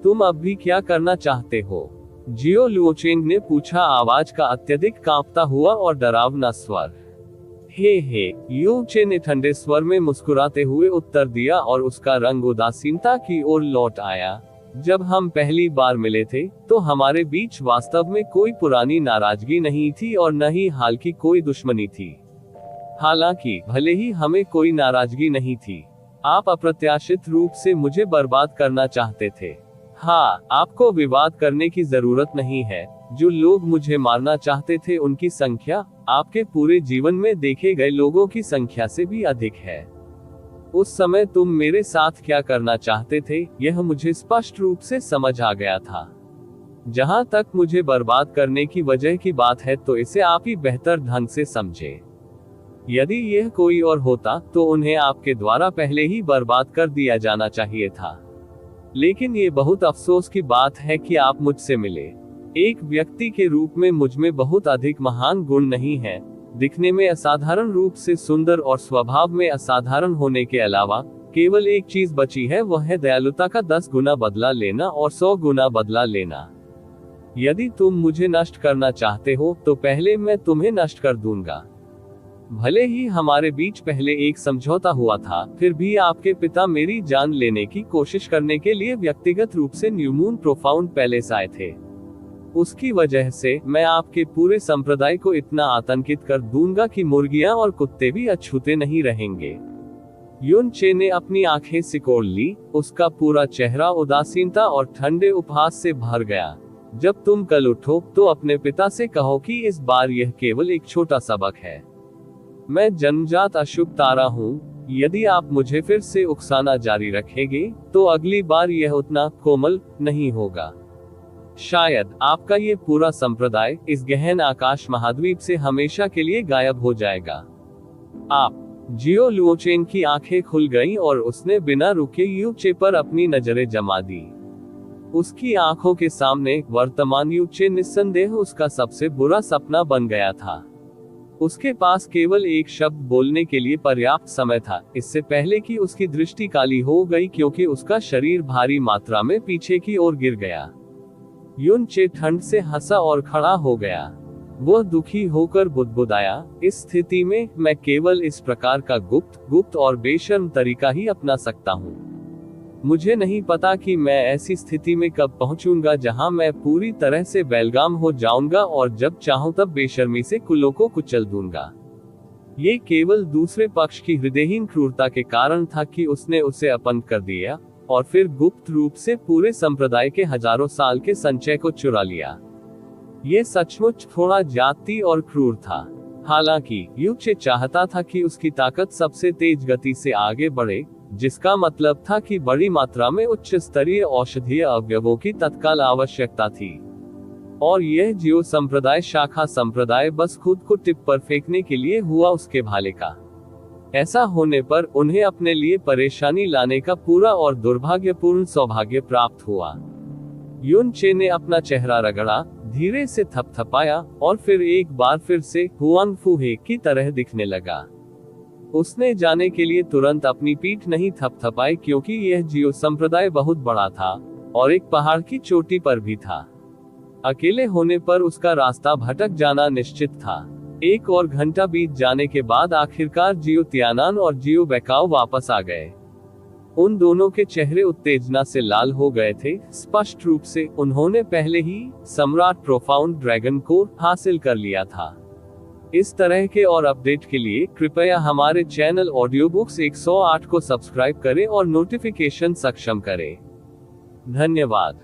तुम अब भी क्या करना चाहते हो? जियो लुओचेन ने पूछा, आवाज का अत्यधिक कांपता हुआ और डरावना स्वर। हे, यू चे ने ठंडे स्वर में मुस्कुराते हुए उत्तर दिया और उसका रंग उदासीनता की ओर लौट आया। जब हम पहली बार मिले थे तो हमारे बीच वास्तव में कोई पुरानी नाराजगी नहीं थी और न ही हाल की कोई दुश्मनी थी। हालांकि भले ही हमें कोई नाराजगी नहीं थी, आप अप्रत्याशित रूप से मुझे बर्बाद करना चाहते थे। हाँ, आपको विवाद करने की जरूरत नहीं है। जो लोग मुझे मारना चाहते थे उनकी संख्या आपके पूरे जीवन में देखे गए लोगों की संख्या से भी अधिक है। उस समय तुम मेरे साथ क्या करना चाहते थे, यह मुझे स्पष्ट रूप से समझ आ गया था। जहां तक मुझे बर्बाद करने की वजह की बात है तो इसे आप ही बेहतर ढंग से समझे। यदि यह कोई और होता तो उन्हें आपके द्वारा पहले ही बर्बाद कर दिया जाना चाहिए था। लेकिन ये बहुत अफसोस की बात है कि आप मुझसे मिले। एक व्यक्ति के रूप में मुझमें बहुत अधिक महान गुण नहीं है। दिखने में असाधारण रूप से सुंदर और स्वभाव में असाधारण होने के अलावा केवल एक चीज बची है, वह है दयालुता का 10 गुना बदला लेना और 100 गुना बदला लेना। यदि तुम मुझे नष्ट करना चाहते हो तो पहले मैं तुम्हें नष्ट कर दूंगा। भले ही हमारे बीच पहले एक समझौता हुआ था, फिर भी आपके पिता मेरी जान लेने की कोशिश करने के लिए व्यक्तिगत रूप से न्यू मून प्रोफाउंड पैलेस आए थे। उसकी वजह से मैं आपके पूरे संप्रदाय को इतना आतंकित कर दूंगा कि मुर्गियां और कुत्ते भी अछूते नहीं रहेंगे। युन चे ने अपनी आंखें सिकोड़ ली, उसका पूरा चेहरा उदासीनता और ठंडे उपहास से भर गया। जब तुम कल उठो तो अपने पिता से कहो कि इस बार यह केवल एक छोटा सबक है। मैं जन्मजात अशुभ तारा हूँ, यदि आप मुझे फिर से उकसाना जारी रखेंगे तो अगली बार यह उतना कोमल नहीं होगा। शायद आपका ये पूरा संप्रदाय इस गहन आकाश महाद्वीप से हमेशा के लिए गायब हो जाएगा। आप जियो लुओचेन की आंखें खुल गईं और उसने बिना रुके यू चे पर अपनी नजरें जमा दी। उसकी आंखों के सामने वर्तमान यू चे निस्संदेह उसका सबसे बुरा सपना बन गया था। उसके पास केवल एक शब्द बोलने के लिए पर्याप्त समय था, इससे पहले कि उसकी दृष्टि काली हो गई क्योंकि उसका शरीर भारी मात्रा में पीछे की ओर गिर गया। युन चे ठंड से हंसा और खड़ा हो गया। वह दुखी होकर बुदबुदाया, इस स्थिति में मैं केवल इस प्रकार का गुप्त और बेशर्म तरीका ही अपना सकता हूँ। मुझे नहीं पता कि मैं ऐसी स्थिति में कब पहुंचूंगा जहां मैं पूरी तरह से बेलगाम हो जाऊंगा और जब चाहूं तब बेशर्मी से कुल्लों को कुचल दूंगा। ये केवल दूसरे पक्ष की हृदयहीन क्रूरता के कारण था कि उसने उसे अपंग कर दिया और फिर गुप्त रूप से पूरे संप्रदाय के हजारों साल के संचय को चुरा लिया। ये सचमुच थोड़ा जाती और क्रूर था। हालांकि यू चे चाहता था कि उसकी ताकत सबसे तेज गति से आगे बढ़े, जिसका मतलब था कि बड़ी मात्रा में उच्च स्तरीय औषधीय अवयवों की तत्काल आवश्यकता थी। और यह जियो संप्रदाय शाखा संप्रदाय बस खुद को टिप पर फेंकने के लिए हुआ उसके भाले का। ऐसा होने पर उन्हें अपने लिए परेशानी लाने का पूरा और दुर्भाग्यपूर्ण सौभाग्य प्राप्त हुआ। युन चे ने अपना चेहरा रगड़ा, धीरे से थपथपाया और फिर एक बार फिर से हुआंग फूहे की तरह दिखने लगा। उसने जाने के लिए तुरंत अपनी पीठ नहीं थपथपाई क्योंकि यह जियो संप्रदाय बहुत बड़ा था और एक पहाड़ की चोटी पर भी था। अकेले होने पर उसका रास्ता भटक जाना निश्चित था। एक और घंटा बीत जाने के बाद आखिरकार जियो तियानान और जियो बेकाओ वापस आ गए। उन दोनों के चेहरे उत्तेजना से लाल हो गए थे। स्पष्ट रूप से उन्होंने पहले ही सम्राट प्रोफाउंड ड्रैगन को हासिल कर लिया था। इस तरह के और अपडेट के लिए कृपया हमारे चैनल ऑडियो बुक्स 108 को सब्सक्राइब करें और नोटिफिकेशन सक्षम करें। धन्यवाद।